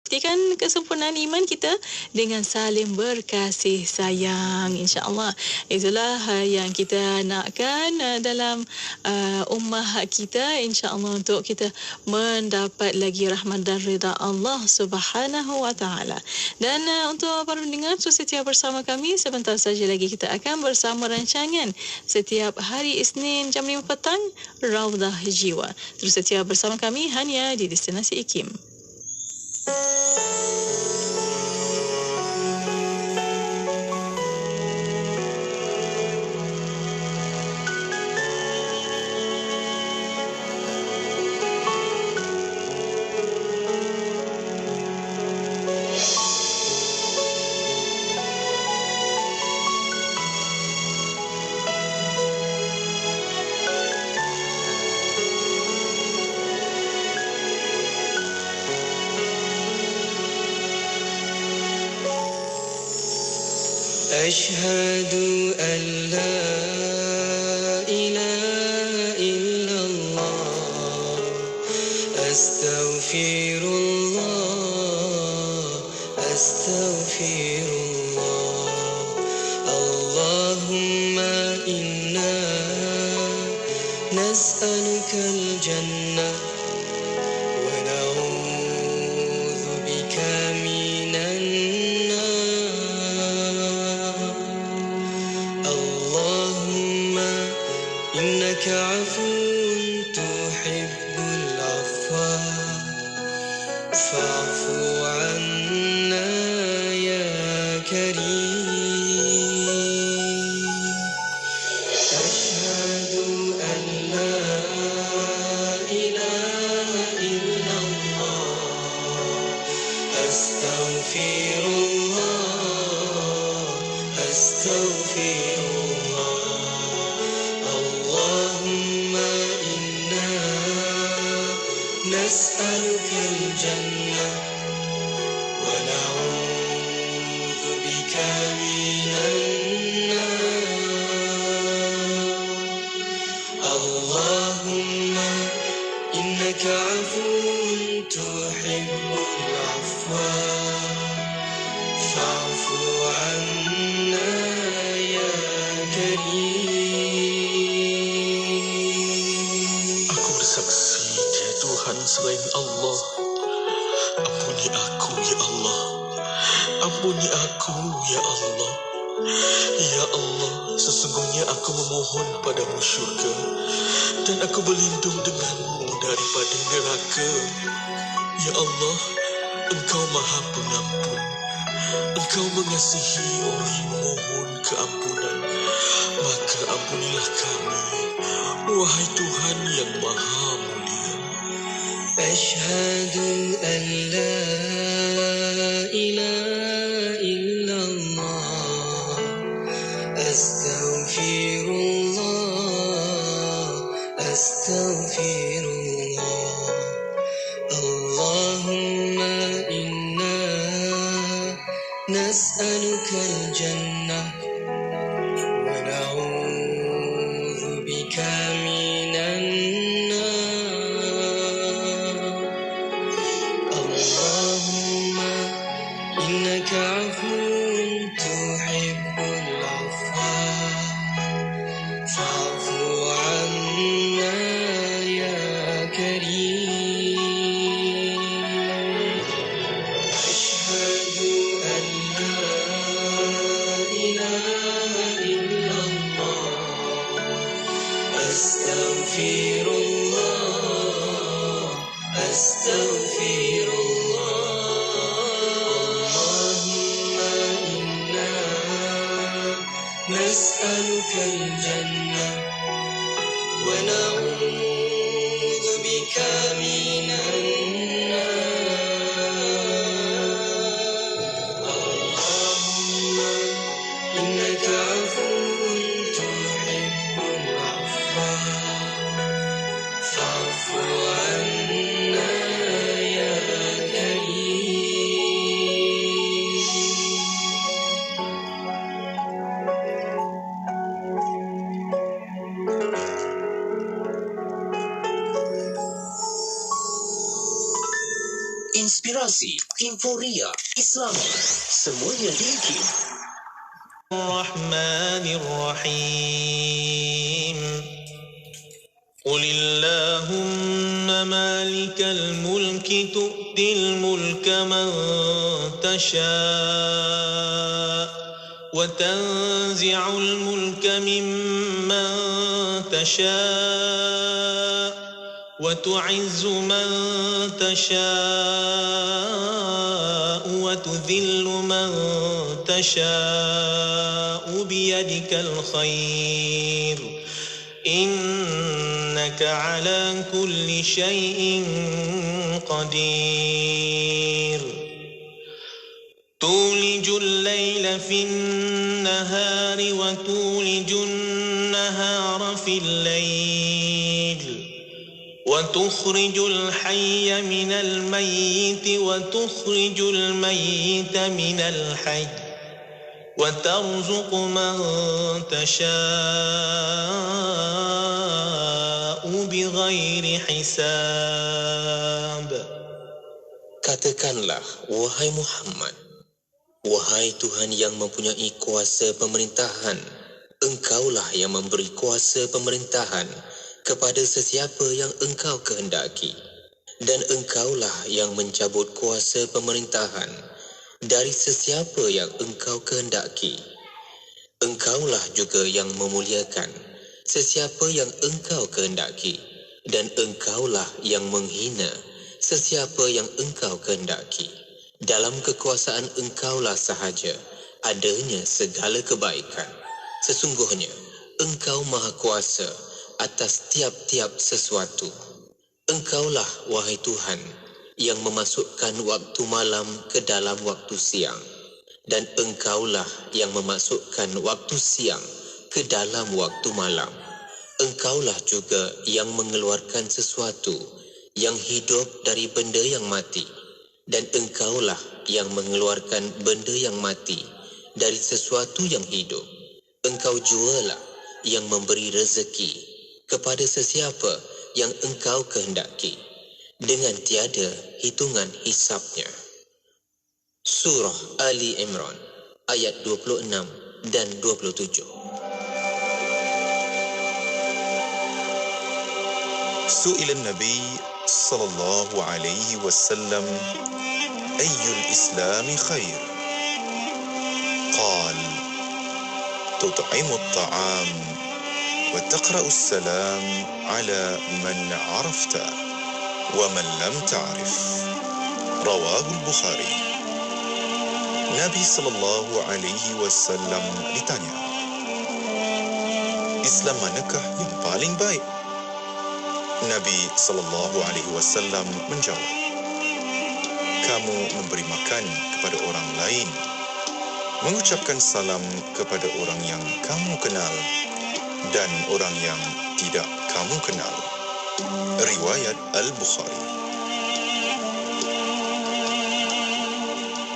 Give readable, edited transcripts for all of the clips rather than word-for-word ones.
Pastikan kesempurnaan iman kita dengan saling berkasih sayang, insya-Allah. Itulah yang kita nakkan dalam ummah kita, insya-Allah, untuk kita mendapat lagi rahmat dan redha Allah Subhanahu wa taala. Dan untuk para pendengar, terus setia bersama kami. Sebentar saja lagi kita akan bersama rancangan setiap hari Isnin jam 5 petang, Raudhah Jiwa. Terus setia bersama kami hanya di Destinasi IKIM. أشهد أن لا إله إلا الله أستغفر الله أستغفر الله اللهم إنا نسألك الجنة ونعوذ بك من إنك عفو تحب العفو فاعف عنا يا كريم أشهد أن لا إله إلا الله أستغفر الله أستغفر اللهم إنا نسألك الجنة ونعوذ بك من النار اللهم إنك عفو تحب العفو فاعف عنا يا كريم selain Allah. Ampuni aku ya Allah, ampuni aku ya Allah. Ya Allah, sesungguhnya aku memohon padamu syurga dan aku berlindung denganmu daripada neraka. Ya Allah, Engkau Maha Pengampun, Engkau mengasihi orang yang memohon keampunan, maka ampunilah kami, wahai Tuhan yang Maha Mulia. أشهد أن لا إله إلا الله أستغفر الله أستغفر الله اللهم إنا نسألك الجنة ونعوذ بك من إنك عفو تحب العفو فاعف عنا يا كريم أشهد أن لا إله إلا الله أستغفر الله أستغفر الله اللهم motivasi, inforia, Islami, semuanya diikin. Ar-Rahmanir-Rahim. قل اللهم مالك الملك تؤتي الملك من تشاء وتنزع الملك ممن تشاء وتعز من تشاء وتذل من تشاء بيدك الخير إنك على كل شيء قدير تولج الليل في النهار وتولج النهار في الليل وتخرج الحي من الميت وتخرج الميت من الحي وترزق من تشاء بغير حساب. Katakanlah, wahai Muhammad, wahai Tuhan yang mempunyai kuasa pemerintahan, Engkaulah yang memberi kuasa pemerintahan kepada sesiapa yang Engkau kehendaki, dan Engkaulah yang mencabut kuasa pemerintahan dari sesiapa yang Engkau kehendaki. Engkaulah juga yang memuliakan sesiapa yang Engkau kehendaki, dan Engkaulah yang menghina sesiapa yang Engkau kehendaki. Dalam kekuasaan Engkaulah sahaja adanya segala kebaikan. Sesungguhnya Engkau Maha Kuasa atas tiap-tiap sesuatu. Engkaulah, wahai Tuhan, yang memasukkan waktu malam ke dalam waktu siang, dan Engkaulah yang memasukkan waktu siang ke dalam waktu malam. Engkaulah juga yang mengeluarkan sesuatu yang hidup dari benda yang mati, dan Engkaulah yang mengeluarkan benda yang mati dari sesuatu yang hidup. Engkau jualah yang memberi rezeki kepada sesiapa yang Engkau kehendaki, dengan tiada hitungan hisabnya. Surah Ali Imran ayat 26 dan 27. سئل النبي صلى الله عليه وسلم أي الإسلام خير؟ قال تطعم الطعام وتقرأ السلام على من عرفت ومن لم تعرف. رواه البخاري. Nabi SAW ditanya, Islam manakah yang paling baik? Nabi SAW menjawab, kamu memberi makan kepada orang lain, mengucapkan salam kepada orang yang kamu kenal dan orang yang tidak kamu kenal. Riwayat Al-Bukhari.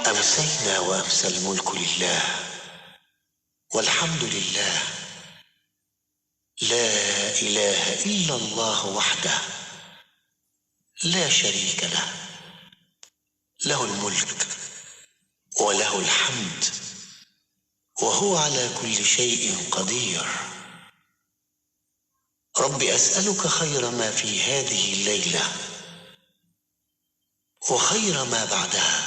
أمسينا وأمسى الملك لله والحمد لله لا إله إلا الله وحده لا شريك له له الملك وله الحمد وهو على كل شيء قدير. رب أسألك خير ما في هذه الليلة وخير ما بعدها،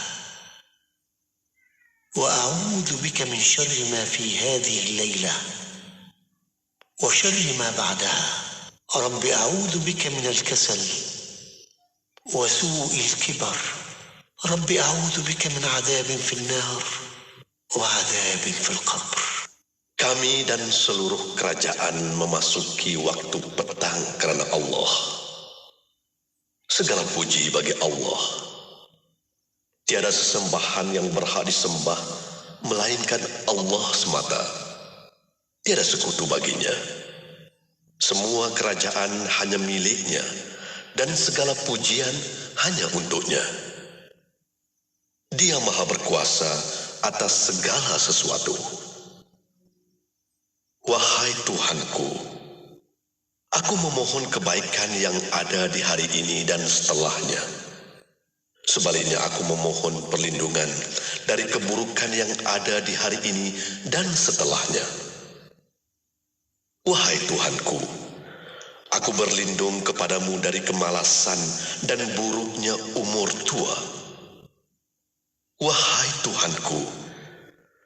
وأعوذ بك من شر ما في هذه الليلة وشر ما بعدها. رب أعوذ بك من الكسل وسوء الكبر. رب أعوذ بك من عذاب في النار وعذاب في القبر. Kami dan seluruh kerajaan memasuki waktu petang kerana Allah. Segala puji bagi Allah. Tiada sesembahan yang berhak disembah melainkan Allah semata. Tiada sekutu baginya. Semua kerajaan hanya miliknya dan segala pujian hanya untuknya. Dia Maha berkuasa atas segala sesuatu. Wahai Tuhanku, aku memohon kebaikan yang ada di hari ini dan setelahnya. Sebaliknya aku memohon perlindungan dari keburukan yang ada di hari ini dan setelahnya. Wahai Tuhanku, aku berlindung kepadamu dari kemalasan dan buruknya umur tua. Wahai Tuhanku,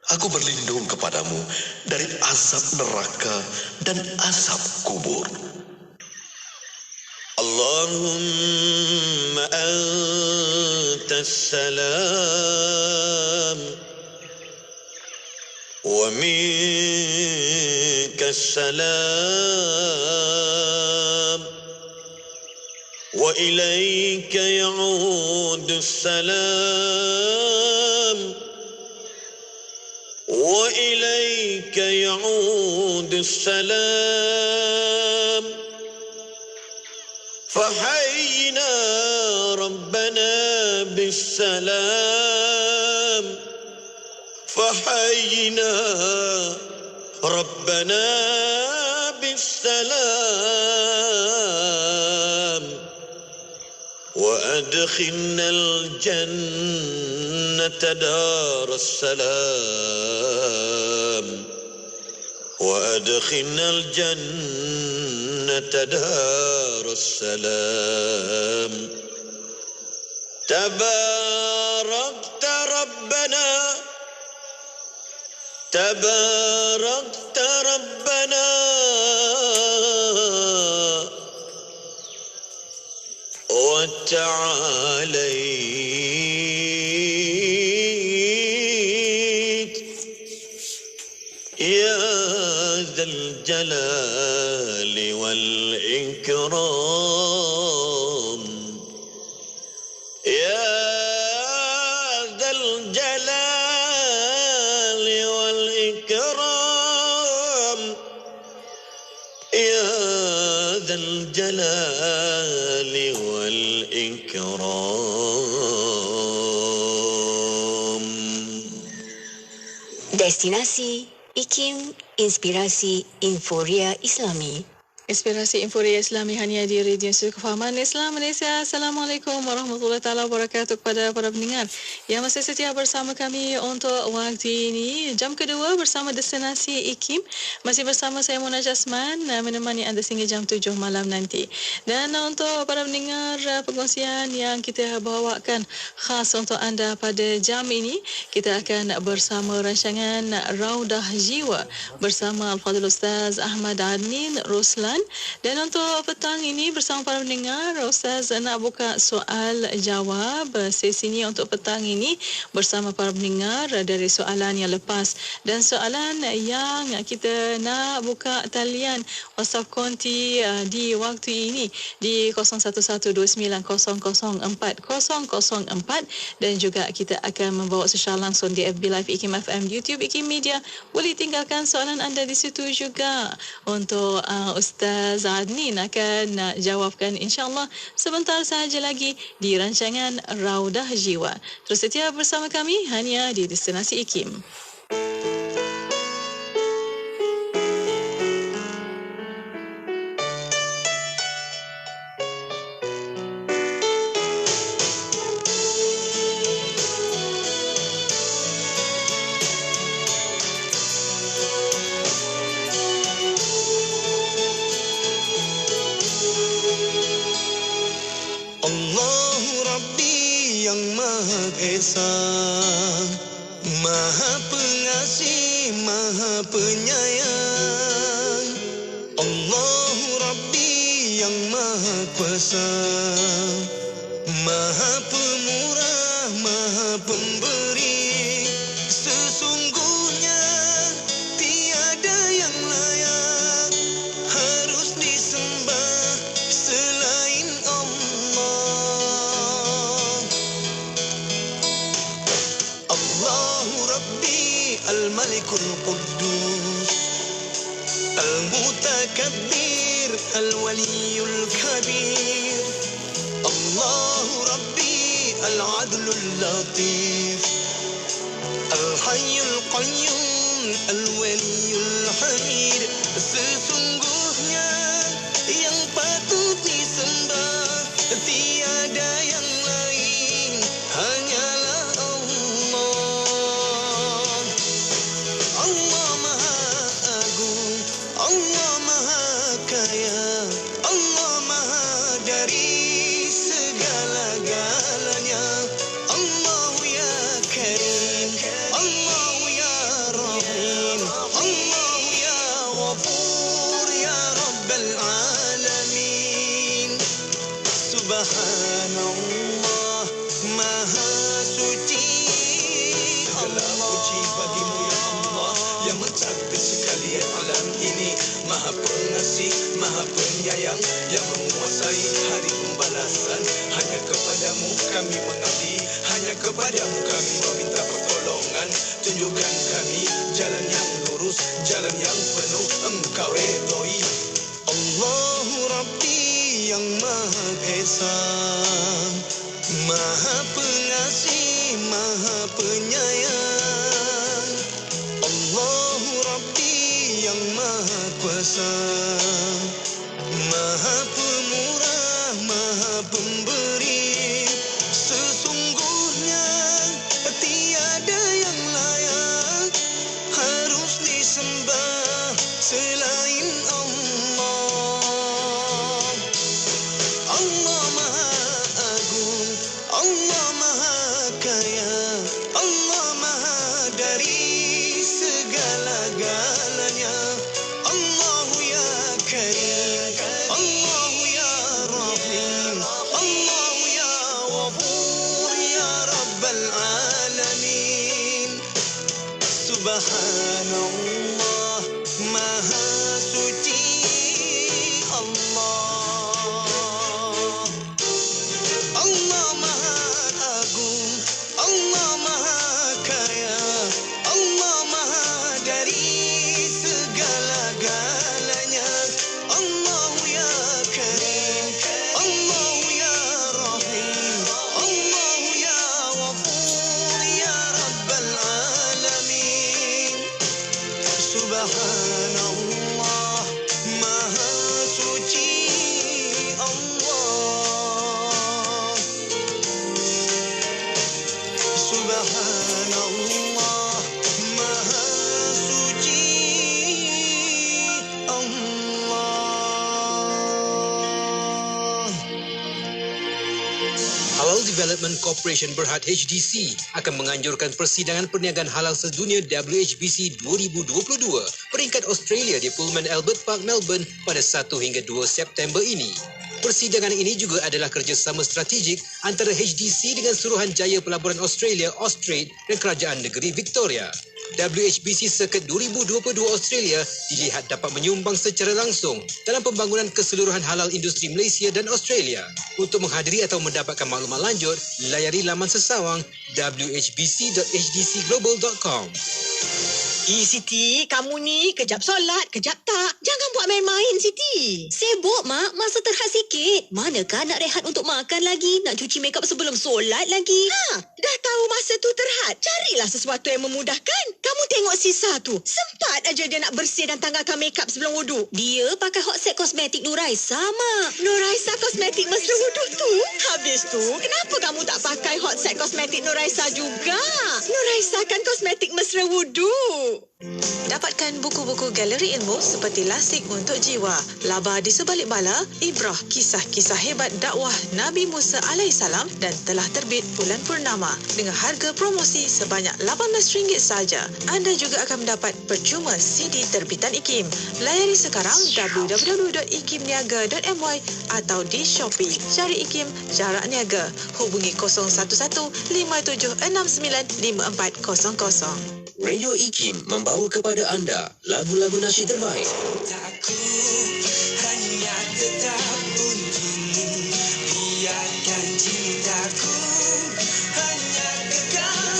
aku berlindung kepadamu dari azab neraka dan azab kubur. Allahumma antas salam wa minkas salam wa ilayka ya'udus salam wa ilayka ya'udus salam. فحينا ربنا بالسلام فحينا ربنا بالسلام وأدخلنا الجنة دار السلام وأدخلنا الجنة دار السلام. تباركت ربنا تباركت ربنا وتعاليت يا ذا الجلال والإكرام يا ذا الجلال والإكرام يا ذا الجلال والإكرام. Destinasi IKIM Inspirasi Inforia Islami. Inspirasi Inforia Islami hanya di Radio Institut Kefahaman Islam Malaysia. Assalamualaikum warahmatullahi taala wabarakatuh kepada para pendengar yang masih setia bersama kami untuk waktu ini. Jam kedua bersama Destinasi IKIM. Masih bersama saya Mona Jasman menemani anda sehingga jam 7 malam nanti. Dan untuk para pendengar, perkongsian yang kita bawakan khas untuk anda pada jam ini, kita akan bersama rancangan Raudah Jiwa bersama Al-Fadhil Ustaz Ahmad Adnin Ruslan. Dan untuk petang ini bersama para pendengar, Ustaz nak buka soal jawab sesi ini untuk petang ini bersama para pendengar dari soalan yang lepas dan soalan yang kita nak buka talian WhatsApp konti di waktu ini di 0112900404 dan juga kita akan membawa secara langsung di FB Live IKIM FM, YouTube IKIM Media. Boleh tinggalkan soalan anda di situ juga untuk Ustaz Adnin akan jawabkan insyaAllah sebentar sahaja lagi di rancangan Raudah Jiwa. Terus setia bersama kami hanya di Destinasi IKIM. Esa, Maha Pengasih, Maha Penyayang. Allahu Rabbi yang Maha Kuasa, Maha Pemurah, Maha Pemberi. Sesungguhnya tiada yang layak harus disembah selain Allah. Allahu Rabbi Al-Malikul Quddus Al-Mutakabbir Al-Waliyul Kabir. Allahu Rabbi Al-Adlul Latif Al-Hayyul Qayyum Al-Waliyul Hamid. Sesungguhnya yang patut disembah tiada yang lain Padamu kami meminta pertolongan, tunjukkan kami jalan yang lurus, jalan yang penuh Engkau redoi. Allahu Rabbi yang Maha Esa, Maha Pengasih, Maha Penyayang. Allahu Rabbi yang Maha Kuasa, Maha Pemurah, Maha Pemberi. Sesungguhnya tiada yang layak harus disembah selain Allah. Allah Maha Agung, Allah Maha Kaya, Allah Maha dari segala-galanya. Allahu ya Karim, Allahu ya Rahim, Allahu ya Ghafur ya Rabbal Alamin. Subhanallah, Maha Suci Allah. Allah Maha Agung, Allah Maha Kaya, Allah Maha dari segala-galanya. Allahu ya Karim, Allahu ya Rahim, Allahu ya Ghafur ya Rabbal Alamin. Subhanallah, Maha Suci Allah. Subhanallah, Maha Suci Allah. Halal Development Corporation Berhad HDC akan menganjurkan persidangan perniagaan halal sedunia WHBC 2022 peringkat Australia di Pullman Albert Park, Melbourne pada 1 hingga 2 September ini. Persidangan ini juga adalah kerjasama strategik antara HDC dengan Suruhanjaya Pelaburan Australia Austrade dan Kerajaan Negeri Victoria. WHBC Circuit 2022 Australia dilihat dapat menyumbang secara langsung dalam pembangunan keseluruhan halal industri Malaysia dan Australia. Untuk menghadiri atau mendapatkan maklumat lanjut, layari laman sesawang whbc.hdcglobal.com. Siti, kamu ni kejap solat, kejap tak. Jangan buat main-main, Siti. Sibuk, Mak. Masa terhad sikit. Manakah nak rehat untuk makan lagi? Nak cuci makeup sebelum solat lagi? Dah tahu masa tu terhad. Carilah sesuatu yang memudahkan. Kamu tengok Sisa tu. Sempat aja dia nak bersih dan tanggalkan makeup sebelum wuduk. Dia pakai hot set kosmetik Nuraisa, Mak. Nuraisa kosmetik mesra wuduk tu. Habis tu, kenapa kamu tak pakai hot set kosmetik Nuraisa juga? Nuraisa kan kosmetik mesra wuduk. Dapatkan buku-buku galeri ilmu seperti Lasik untuk Jiwa, Laba di Sebalik Bala, Ibrah Kisah-Kisah Hebat Dakwah Nabi Musa AS dan telah terbit bulan purnama dengan harga promosi sebanyak RM18 saja. Anda juga akan mendapat percuma CD terbitan IKIM. Layari sekarang www.ikimniaga.my atau di Shopee. Cari IKIM Jarak Niaga. Hubungi 011-5769-5400. Radio IKIM membawa kepada anda lagu-lagu nasyid terbaik. Aku hanya tetap untukmu, biarkan cintaku hanya kekal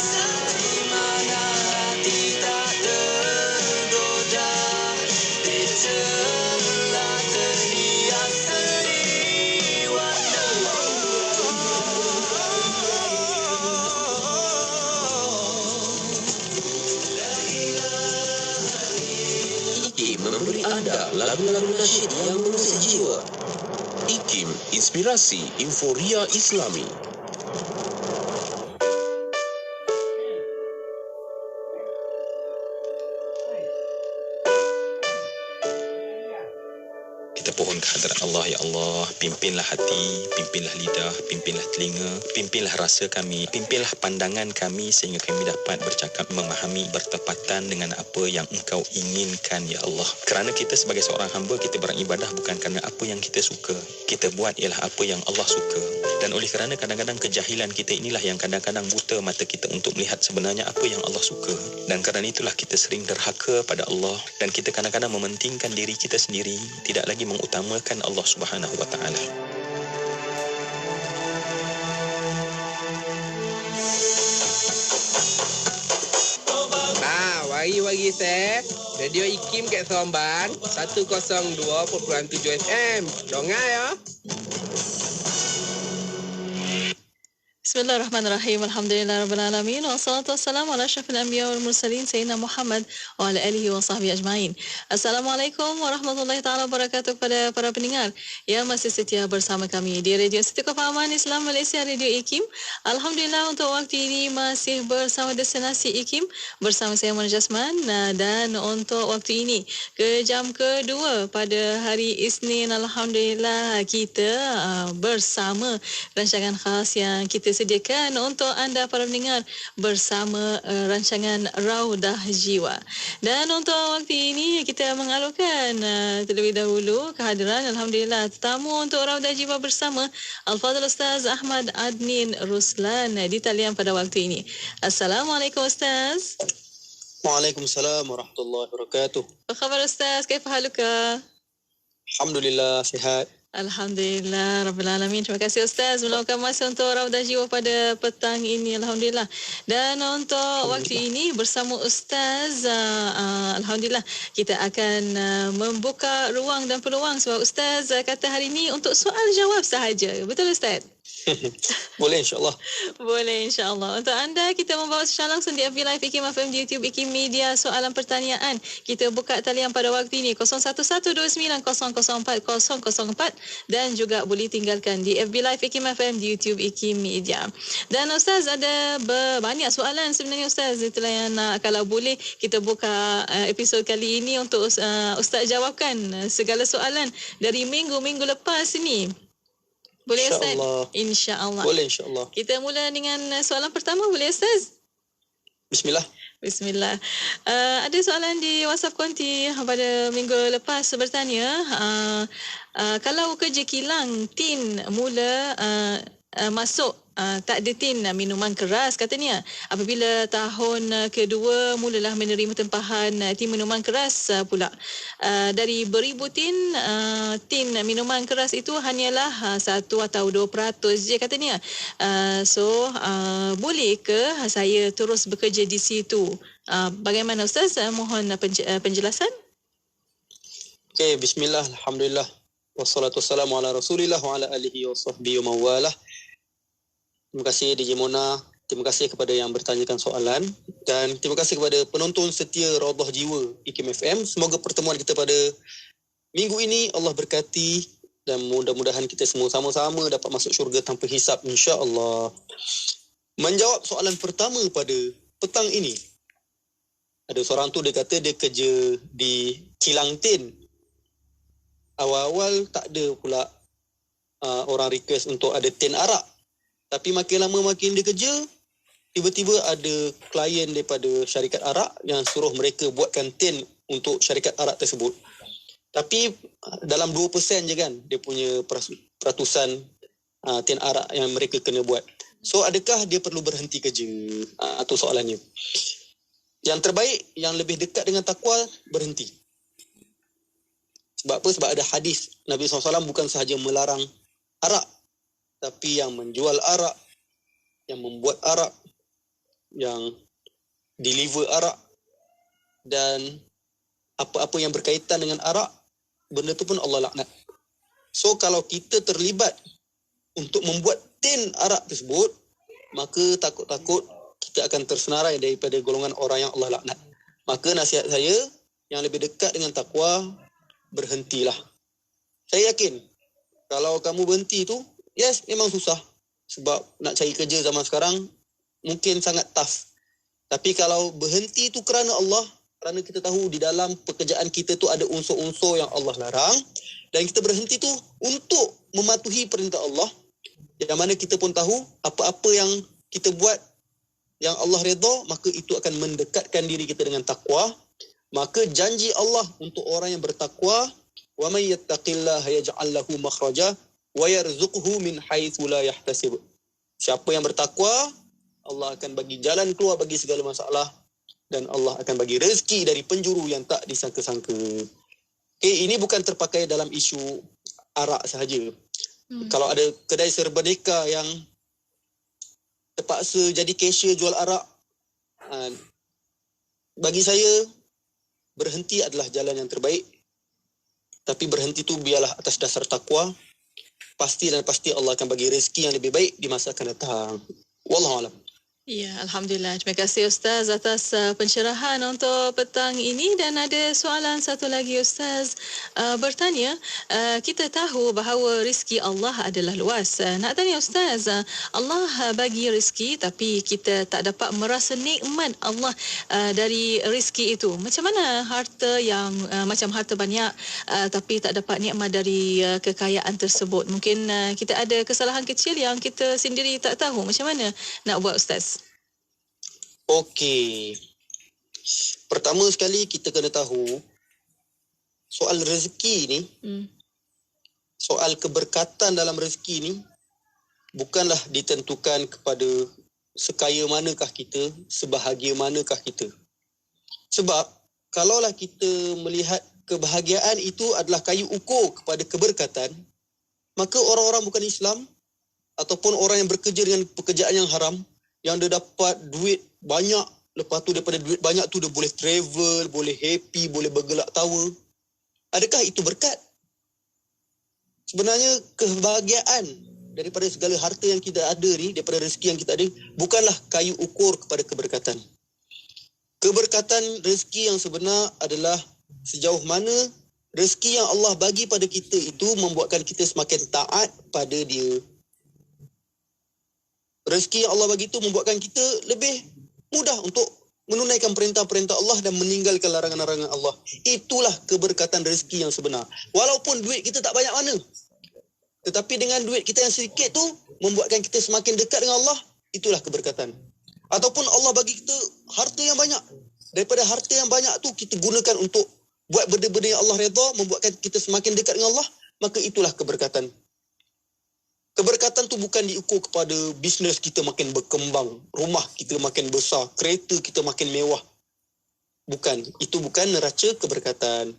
di mana hati tak tergoda, telah terhias seri warna. Memberi anda lagu-lagu nasyid yang mengusik jiwa. IKIM, Inspirasi Inforia Islami. Kita pohon kehadrat Allah, ya Allah, pimpinlah hati, pimpinlah lidah, pimpinlah telinga, pimpinlah rasa kami, pimpinlah pandangan kami sehingga kami dapat bercakap, memahami, bertepatan dengan apa yang Engkau inginkan, ya Allah. Kerana kita sebagai seorang hamba, kita beribadah bukan kerana apa yang kita suka. Kita buat ialah apa yang Allah suka. Dan oleh kerana kadang-kadang kejahilan kita inilah yang kadang-kadang buta mata kita untuk melihat sebenarnya apa yang Allah suka. Dan kerana itulah kita sering derhaka pada Allah dan kita kadang-kadang mementingkan diri kita sendiri, tidak lagi mengutamakan Allah Subhanahu wa taala. Mari saya Radio IKIM kat Seremban 102.7 FM. Dengar ya. Bismillahirrahmanirrahim. Alhamdulillahirrahmanirrahim. Wassalatu wassalamu ala asyrafil anbiya wal mursalin Sayyidina Muhammad wa ala alihi wa sahbihi ajma'in. Assalamualaikum warahmatullahi ta'ala wabarakatuh kepada para pendengar yang masih setia bersama kami di Radio Istiqamah Aman Islam Malaysia, Radio IKIM. Alhamdulillah untuk waktu ini masih bersama Destinasi IKIM bersama saya Mona Jasman, dan untuk waktu ini ke jam kedua pada hari Isnin, Alhamdulillah kita bersama rancangan khas yang kita sediakan untuk anda para pendengar bersama rancangan Raudah Jiwa. Dan untuk waktu ini kita mengalurkan terlebih dahulu kehadiran Alhamdulillah tetamu untuk Raudah Jiwa bersama Al-Fadhil Ustaz Ahmad Adnin Ruslan di talian pada waktu ini. Assalamualaikum Ustaz. Waalaikumsalam warahmatullahi wabarakatuh. Apa khabar Ustaz? Kaifa haluka? Alhamdulillah sihat. Alhamdulillah Rabbil Alamin. Terima kasih Ustaz meluangkan masa untuk Raudah Jiwa pada petang ini. Alhamdulillah. Dan untuk waktu ini bersama Ustaz, Alhamdulillah kita akan membuka ruang dan peluang sebab Ustaz kata hari ini untuk soal jawab sahaja. Betul Ustaz? Boleh insyaAllah. Boleh insyaAllah. Untuk anda, kita membawa secara langsung di FB Live IKIM FM, di YouTube IKIM Media. Soalan pertanyaan kita buka talian pada waktu ini 01129004 dan juga boleh tinggalkan di FB Live IKIM FM, di YouTube IKIM Media. Dan Ustaz ada banyak soalan sebenarnya Ustaz. Itulah yang kalau boleh kita buka episod kali ini untuk Ustaz jawabkan segala soalan dari minggu-minggu lepas ini. Boleh Ustaz? InsyaAllah. Boleh insyaAllah. Kita mula dengan soalan pertama, boleh Ustaz? Bismillah. Bismillah. Ada soalan di WhatsApp konti pada minggu lepas bertanya, kalau kerja kilang tin mula masuk tak ada tin minuman keras katanya. Apabila tahun kedua mulalah menerima tempahan tin minuman keras pula. Dari beribu tin minuman keras itu hanyalah 1 atau 2% je katanya. Boleh ke saya terus bekerja di situ? Bagaimana Ustaz? Mohon penjelasan. Okey, bismillah, alhamdulillah. Wassalatu wassalamu ala Rasulillah wa ala alihi wa sahbihi wa mawalah. Terima kasih DJ Mona, terima kasih kepada yang bertanyakan soalan dan terima kasih kepada penonton setia Raudah Jiwa IKIM FM. Semoga pertemuan kita pada minggu ini Allah berkati dan mudah-mudahan kita semua sama-sama dapat masuk syurga tanpa hisap insya-Allah. Menjawab soalan pertama pada petang ini. Ada seorang tu dia kata dia kerja di kilang tin. Awal-awal tak ada pula orang request untuk ada tin arak. Tapi makin lama makin dia kerja, tiba-tiba ada klien daripada syarikat arak yang suruh mereka buatkan tin untuk syarikat arak tersebut. Tapi dalam 2% je kan dia punya peratusan tin arak yang mereka kena buat. So adakah dia perlu berhenti kerja? Itu soalannya. Yang terbaik, yang lebih dekat dengan takwa, berhenti. Sebab apa? Sebab ada hadis Nabi SAW bukan sahaja melarang arak, tapi yang menjual arak, yang membuat arak, yang deliver arak dan apa-apa yang berkaitan dengan arak, benda tu pun Allah laknat. So kalau kita terlibat untuk membuat tin arak tersebut, maka takut-takut kita akan tersenarai daripada golongan orang yang Allah laknat. Maka nasihat saya, yang lebih dekat dengan takwa, berhentilah. Saya yakin kalau kamu berhenti tu, yes, memang susah. Sebab nak cari kerja zaman sekarang mungkin sangat tough. Tapi kalau berhenti tu kerana Allah, kerana kita tahu di dalam pekerjaan kita tu ada unsur-unsur yang Allah larang, dan kita berhenti tu untuk mematuhi perintah Allah, yang mana kita pun tahu apa-apa yang kita buat yang Allah redha, maka itu akan mendekatkan diri kita dengan takwa. Maka janji Allah untuk orang yang bertakwa, wa may yattaqillaha yaj'al lahu makhraja wa yarzuqhu min haitsu la yahtasib. Siapa yang bertakwa, Allah akan bagi jalan keluar bagi segala masalah dan Allah akan bagi rezeki dari penjuru yang tak disangka-sangka. Okay, ini bukan terpakai dalam isu arak sahaja. Kalau ada kedai serbadeka yang terpaksa jadi cashier jual arak, bagi saya, berhenti adalah jalan yang terbaik. Tapi berhenti tu biarlah atas dasar takwa. Pasti dan pasti Allah akan bagi rezeki yang lebih baik di masa akan datang. Wallahualam. Ya, Alhamdulillah. Terima kasih Ustaz atas pencerahan untuk petang ini. Dan ada soalan satu lagi Ustaz bertanya, kita tahu bahawa rezeki Allah adalah luas. Nak tanya Ustaz, Allah bagi rezeki tapi kita tak dapat merasa nikmat Allah dari rezeki itu. Macam mana harta yang macam harta banyak tapi tak dapat nikmat dari kekayaan tersebut? Mungkin kita ada kesalahan kecil yang kita sendiri tak tahu. Macam mana nak buat Ustaz? Okey. Pertama sekali kita kena tahu soal rezeki ni, soal keberkatan dalam rezeki ni bukanlah ditentukan kepada sekaya manakah kita, sebahagia manakah kita. Sebab kalaulah kita melihat kebahagiaan itu adalah kayu ukur kepada keberkatan, maka orang-orang bukan Islam ataupun orang yang bekerja dengan pekerjaan yang haram, yang dia dapat duit banyak, lepas tu daripada duit banyak tu dia boleh travel, boleh happy, boleh bergelak tawa. Adakah itu berkat? Sebenarnya kebahagiaan daripada segala harta yang kita ada ni, daripada rezeki yang kita ada, bukanlah kayu ukur kepada keberkatan. Keberkatan rezeki yang sebenar adalah sejauh mana rezeki yang Allah bagi pada kita itu membuatkan kita semakin taat pada Dia. Rezeki yang Allah bagi itu membuatkan kita lebih mudah untuk menunaikan perintah-perintah Allah dan meninggalkan larangan-larangan Allah. Itulah keberkatan rezeki yang sebenar. Walaupun duit kita tak banyak mana, tetapi dengan duit kita yang sedikit tu membuatkan kita semakin dekat dengan Allah, itulah keberkatan. Ataupun Allah bagi kita harta yang banyak. Daripada harta yang banyak tu kita gunakan untuk buat benda-benda yang Allah redha, membuatkan kita semakin dekat dengan Allah, maka itulah keberkatan. Keberkatan tu bukan diukur kepada bisnes kita makin berkembang, rumah kita makin besar, kereta kita makin mewah. Bukan. Itu bukan neraca keberkatan.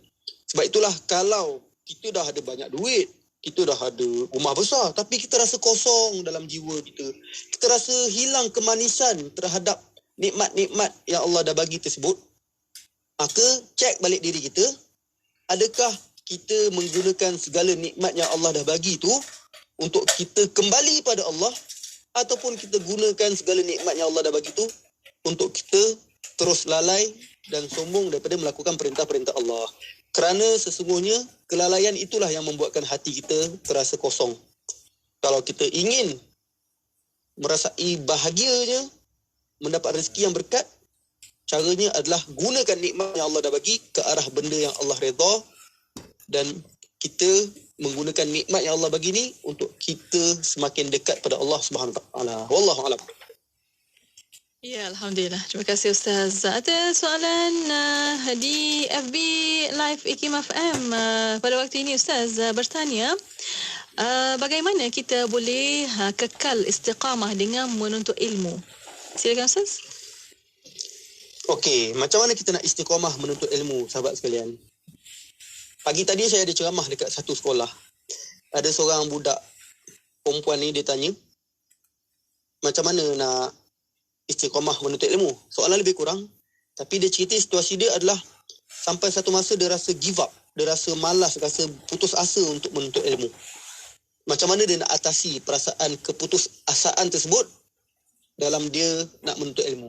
Sebab itulah kalau kita dah ada banyak duit, kita dah ada rumah besar, tapi kita rasa kosong dalam jiwa kita. Kita rasa hilang kemanisan terhadap nikmat-nikmat yang Allah dah bagi tersebut. Maka cek balik diri kita, adakah kita menggunakan segala nikmat yang Allah dah bagi tu untuk kita kembali pada Allah, ataupun kita gunakan segala nikmat yang Allah dah bagi tu untuk kita terus lalai dan sombong daripada melakukan perintah-perintah Allah. Kerana sesungguhnya kelalaian itulah yang membuatkan hati kita terasa kosong. Kalau kita ingin merasai bahagianya, mendapat rezeki yang berkat, caranya adalah gunakan nikmat yang Allah dah bagi ke arah benda yang Allah redha, dan kita menggunakan nikmat yang Allah bagi ni untuk kita semakin dekat pada Allah Subhanahu Wa Taala. Wallahu a'lam. Ya, Alhamdulillah. Terima kasih Ustaz. Ada soalan di FB Live IKIM FM pada waktu ini Ustaz bertanya, bagaimana kita boleh kekal istiqamah dengan menuntut ilmu? Silakan Ustaz. Okey, macam mana kita nak istiqamah menuntut ilmu, sahabat sekalian? Pagi tadi saya ada ceramah dekat satu sekolah. Ada seorang budak perempuan ni, dia tanya, macam mana nak istiqamah menuntut ilmu? Soalan lebih kurang. Tapi dia cerita situasi dia adalah sampai satu masa dia rasa give up. Dia rasa malas, rasa putus asa untuk menuntut ilmu. Macam mana dia nak atasi perasaan keputusasaan tersebut dalam dia nak menuntut ilmu?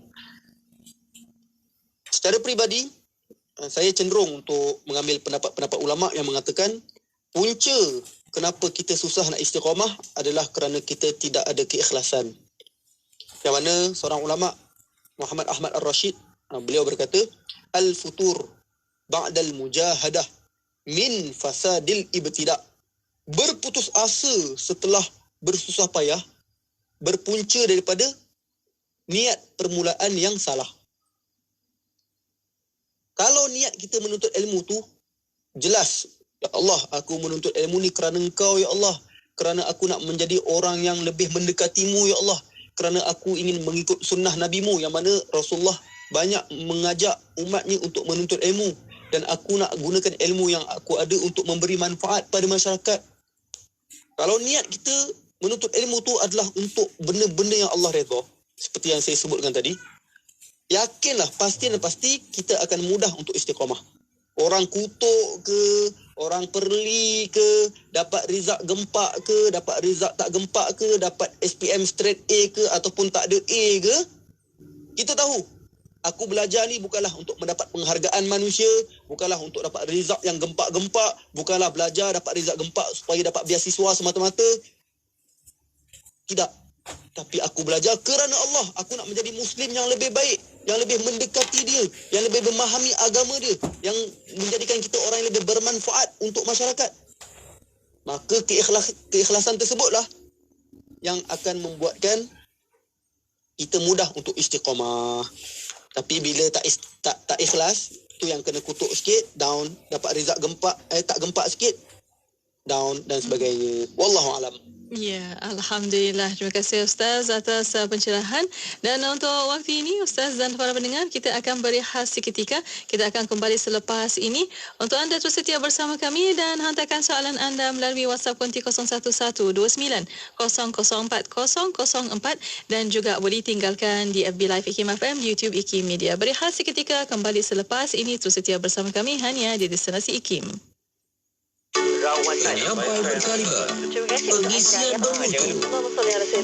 Secara peribadi, saya cenderung untuk mengambil pendapat-pendapat ulama' yang mengatakan punca kenapa kita susah nak istiqamah adalah kerana kita tidak ada keikhlasan. Yang mana seorang ulama' Muhammad Ahmad Ar-Rashid, beliau berkata, al-futur ba'dal mujahadah min fasadil ibtida'. Berputus asa setelah bersusah payah berpunca daripada niat permulaan yang salah. Kalau niat kita menuntut ilmu tu jelas, ya Allah, aku menuntut ilmu ni kerana Engkau, ya Allah, kerana aku nak menjadi orang yang lebih mendekati-Mu, ya Allah, kerana aku ingin mengikut sunnah Nabi-Mu, yang mana Rasulullah banyak mengajak umatnya untuk menuntut ilmu, dan aku nak gunakan ilmu yang aku ada untuk memberi manfaat pada masyarakat. Kalau niat kita menuntut ilmu tu adalah untuk benda-benda yang Allah redha, seperti yang saya sebutkan tadi, yakinlah pasti dan pasti kita akan mudah untuk istiqamah. Orang kutuk ke, orang perli ke, dapat result gempak ke, dapat result tak gempak ke, dapat SPM straight A ke ataupun tak ada A ke, kita tahu aku belajar ni bukanlah untuk mendapat penghargaan manusia, bukanlah untuk dapat result yang gempak-gempak, bukanlah belajar dapat result gempak supaya dapat beasiswa semata-mata. Tidak. Tapi aku belajar kerana Allah. Aku nak menjadi Muslim yang lebih baik, yang lebih mendekati dia, yang lebih memahami agama dia, yang menjadikan kita orang yang lebih bermanfaat untuk masyarakat. Maka keikhlasan tersebutlah yang akan membuatkan kita mudah untuk istiqamah. Tapi bila tak ikhlas, tu yang kena kutuk sikit, down, dapat result gempak, tak gempak sikit, down dan sebagainya. Wallahu alam. Ya, Alhamdulillah. Terima kasih Ustaz atas pencerahan. Dan untuk waktu ini, Ustaz dan para pendengar, kita akan berehat seketika. Kita akan kembali selepas ini. Untuk anda terus setia bersama kami dan hantarkan soalan anda melalui WhatsApp konti 0112900404 dan juga boleh tinggalkan di FB Live IKIM FM, di YouTube IKIM Media. Berehat seketika, kembali selepas ini. Terus setia bersama kami hanya di Destinasi IKIM. Penyampai berkaliber, pengisian bermutu,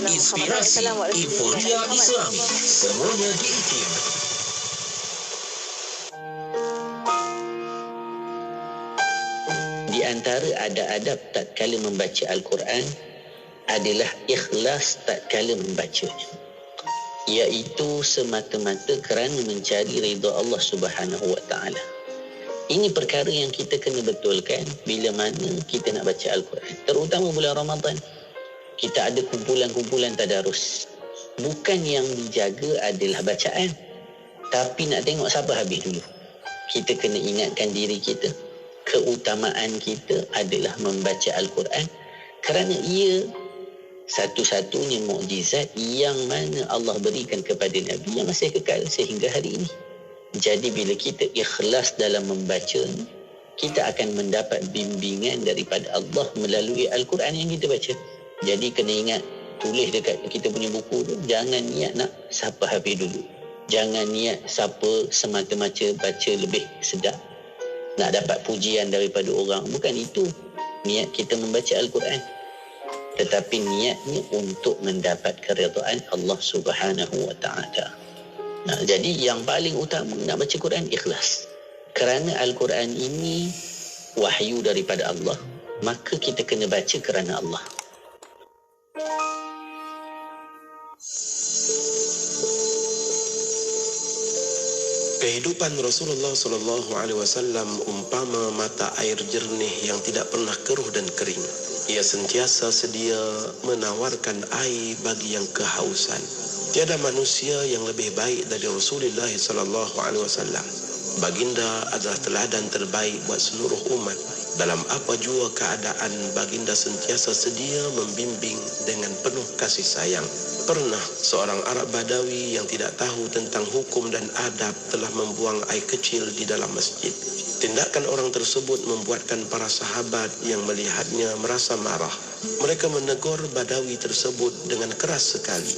inspirasi, euforia Islam, semuanya di IKIM. Di antara adab-adab tatkala membaca Al-Quran adalah ikhlas tatkala membacanya, iaitu semata-mata kerana mencari redha Allah Subhanahu wa taala. Ini perkara yang kita kena betulkan bila mana kita nak baca Al-Quran. Terutama bulan Ramadan. Kita ada kumpulan-kumpulan tadarus. Bukan yang dijaga adalah bacaan. Tapi nak tengok siapa habis dulu. Kita kena ingatkan diri kita. Keutamaan kita adalah membaca Al-Quran. Kerana ia satu-satunya mukjizat yang mana Allah berikan kepada Nabi yang masih kekal sehingga hari ini. Jadi bila kita ikhlas dalam membaca, kita akan mendapat bimbingan daripada Allah melalui Al-Quran yang kita baca. Jadi kena ingat, tulis dekat kita punya buku tu, jangan niat nak siapa habis dulu. Jangan niat siapa semata-mata baca lebih sedap, nak dapat pujian daripada orang. Bukan itu niat kita membaca Al-Quran. Tetapi niatnya untuk mendapat keridhaan Allah Subhanahu wa ta'ala. Jadi yang paling utama nak baca Quran, ikhlas. Kerana Al-Quran ini wahyu daripada Allah, maka kita kena baca kerana Allah. Kehidupan Rasulullah SAW umpama mata air jernih yang tidak pernah keruh dan kering. Ia sentiasa sedia menawarkan air bagi yang kehausan. Tiada manusia yang lebih baik dari Rasulullah SAW. Baginda adalah teladan terbaik buat seluruh umat. Dalam apa jua keadaan, baginda sentiasa sedia membimbing dengan penuh kasih sayang. Pernah seorang Arab Badawi yang tidak tahu tentang hukum dan adab telah membuang air kecil di dalam masjid. Tindakan orang tersebut membuatkan para sahabat yang melihatnya merasa marah. Mereka menegur Badawi tersebut dengan keras sekali,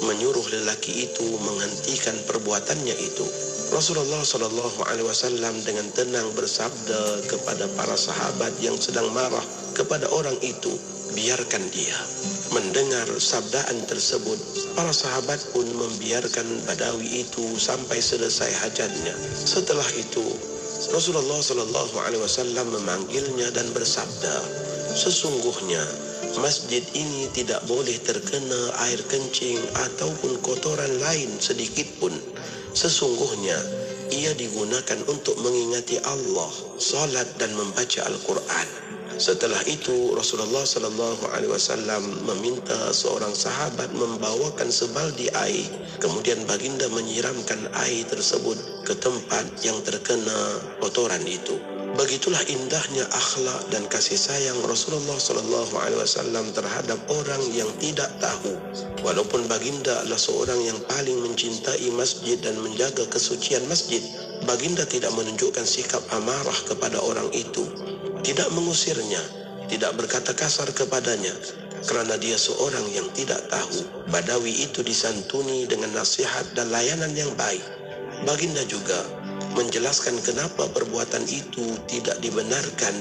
menyuruh lelaki itu menghentikan perbuatannya itu. Rasulullah SAW dengan tenang bersabda kepada para sahabat yang sedang marah kepada orang itu, biarkan dia. Mendengar sabdaan tersebut, para sahabat pun membiarkan Badawi itu sampai selesai hajatnya. Setelah itu, Rasulullah SAW memanggilnya dan bersabda, sesungguhnya masjid ini tidak boleh terkena air kencing ataupun kotoran lain sedikit pun. Sesungguhnya ia digunakan untuk mengingati Allah, salat dan membaca Al-Quran. Setelah itu Rasulullah SAW meminta seorang sahabat membawakan sebaldi air. Kemudian baginda menyiramkan air tersebut ke tempat yang terkena kotoran itu. Begitulah indahnya akhlak dan kasih sayang Rasulullah SAW terhadap orang yang tidak tahu. Walaupun baginda adalah seorang yang paling mencintai masjid dan menjaga kesucian masjid, baginda tidak menunjukkan sikap amarah kepada orang itu, tidak mengusirnya, tidak berkata kasar kepadanya, kerana dia seorang yang tidak tahu. Badawi itu disantuni dengan nasihat dan layanan yang baik. Baginda juga menjelaskan kenapa perbuatan itu tidak dibenarkan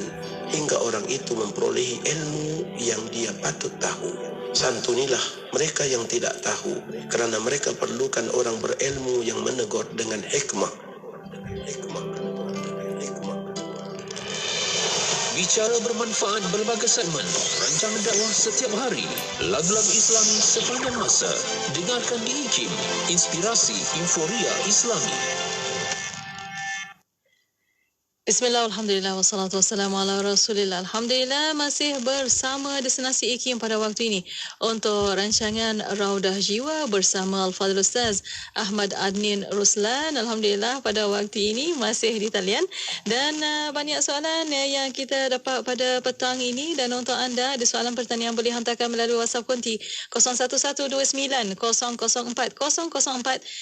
hingga orang itu memperolehi ilmu yang dia patut tahu. Santunilah mereka yang tidak tahu, kerana mereka perlukan orang berilmu yang menegur dengan hikmah. Bicara bermanfaat berbagai segmen, rancangan dakwah setiap hari, lagu-lagu Islami sepanjang masa. Dengarkan di IKIM, Inspirasi Euforia Islami. Bismillah, alhamdulillah, wassalatu wassalamu ala rasulillah. Alhamdulillah, masih bersama destinasi IKIM pada waktu ini untuk rancangan Raudah Jiwa bersama Al-Fadhil Ustaz Ahmad Adnin Ruslan. Alhamdulillah, pada waktu ini masih di talian dan banyak soalan yang kita dapat pada petang ini. Dan untuk anda, ada soalan pertanyaan boleh hantarkan melalui WhatsApp konti 01129 004 004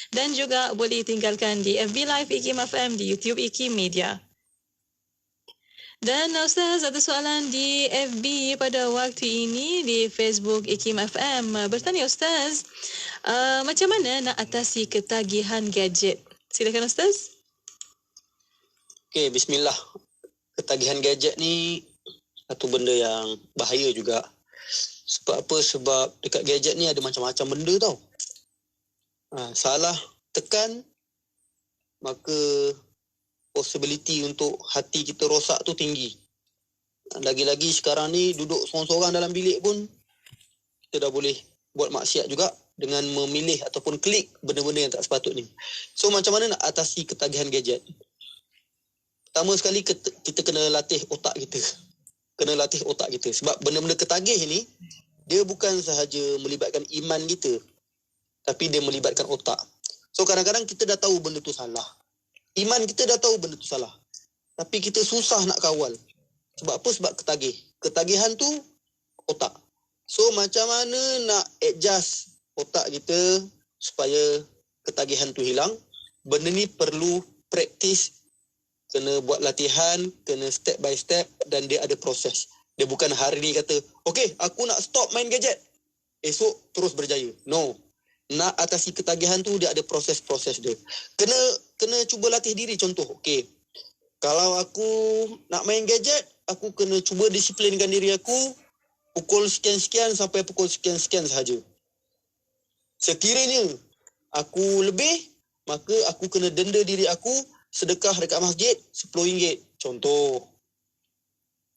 dan juga boleh tinggalkan di FB Live IKIM FM, di YouTube IKIM Media. Dan Ustaz, ada soalan di FB pada waktu ini, di Facebook IKIM FM. Bertanya Ustaz, macam mana nak atasi ketagihan gadget? Silakan Ustaz. Okey, bismillah. Ketagihan gadget ni satu benda yang bahaya juga. Sebab apa? Sebab dekat gadget ni ada macam-macam benda tau. Salah tekan, maka possibility untuk hati kita rosak tu tinggi. Lagi-lagi sekarang ni duduk seorang-seorang dalam bilik pun kita dah boleh buat maksiat juga dengan memilih ataupun klik benda-benda yang tak sepatutnya. So macam mana nak atasi ketagihan gadget? Pertama sekali kita kena latih otak kita. Kena latih otak kita. Sebab benda-benda ketagih ni dia bukan sahaja melibatkan iman kita, tapi dia melibatkan otak. So kadang-kadang kita dah tahu benda tu salah. Iman kita dah tahu benda tu salah, tapi kita susah nak kawal. Sebab apa? Sebab ketagih. Ketagihan tu otak. So macam mana nak adjust otak kita supaya ketagihan tu hilang? Benda ni perlu praktis, kena buat latihan, kena step by step, dan dia ada proses. Dia bukan hari ni kata, okey, aku nak stop main gadget, esok terus berjaya. No. Nak atasi ketagihan tu dia ada proses-proses dia. Kena cuba latih diri. Contoh, okey, kalau aku nak main gadget, aku kena cuba disiplinkan diri aku pukul sekian-sekian sampai pukul sekian-sekian sahaja. Sekiranya aku lebih, maka aku kena denda diri aku sedekah dekat masjid RM10. Contoh.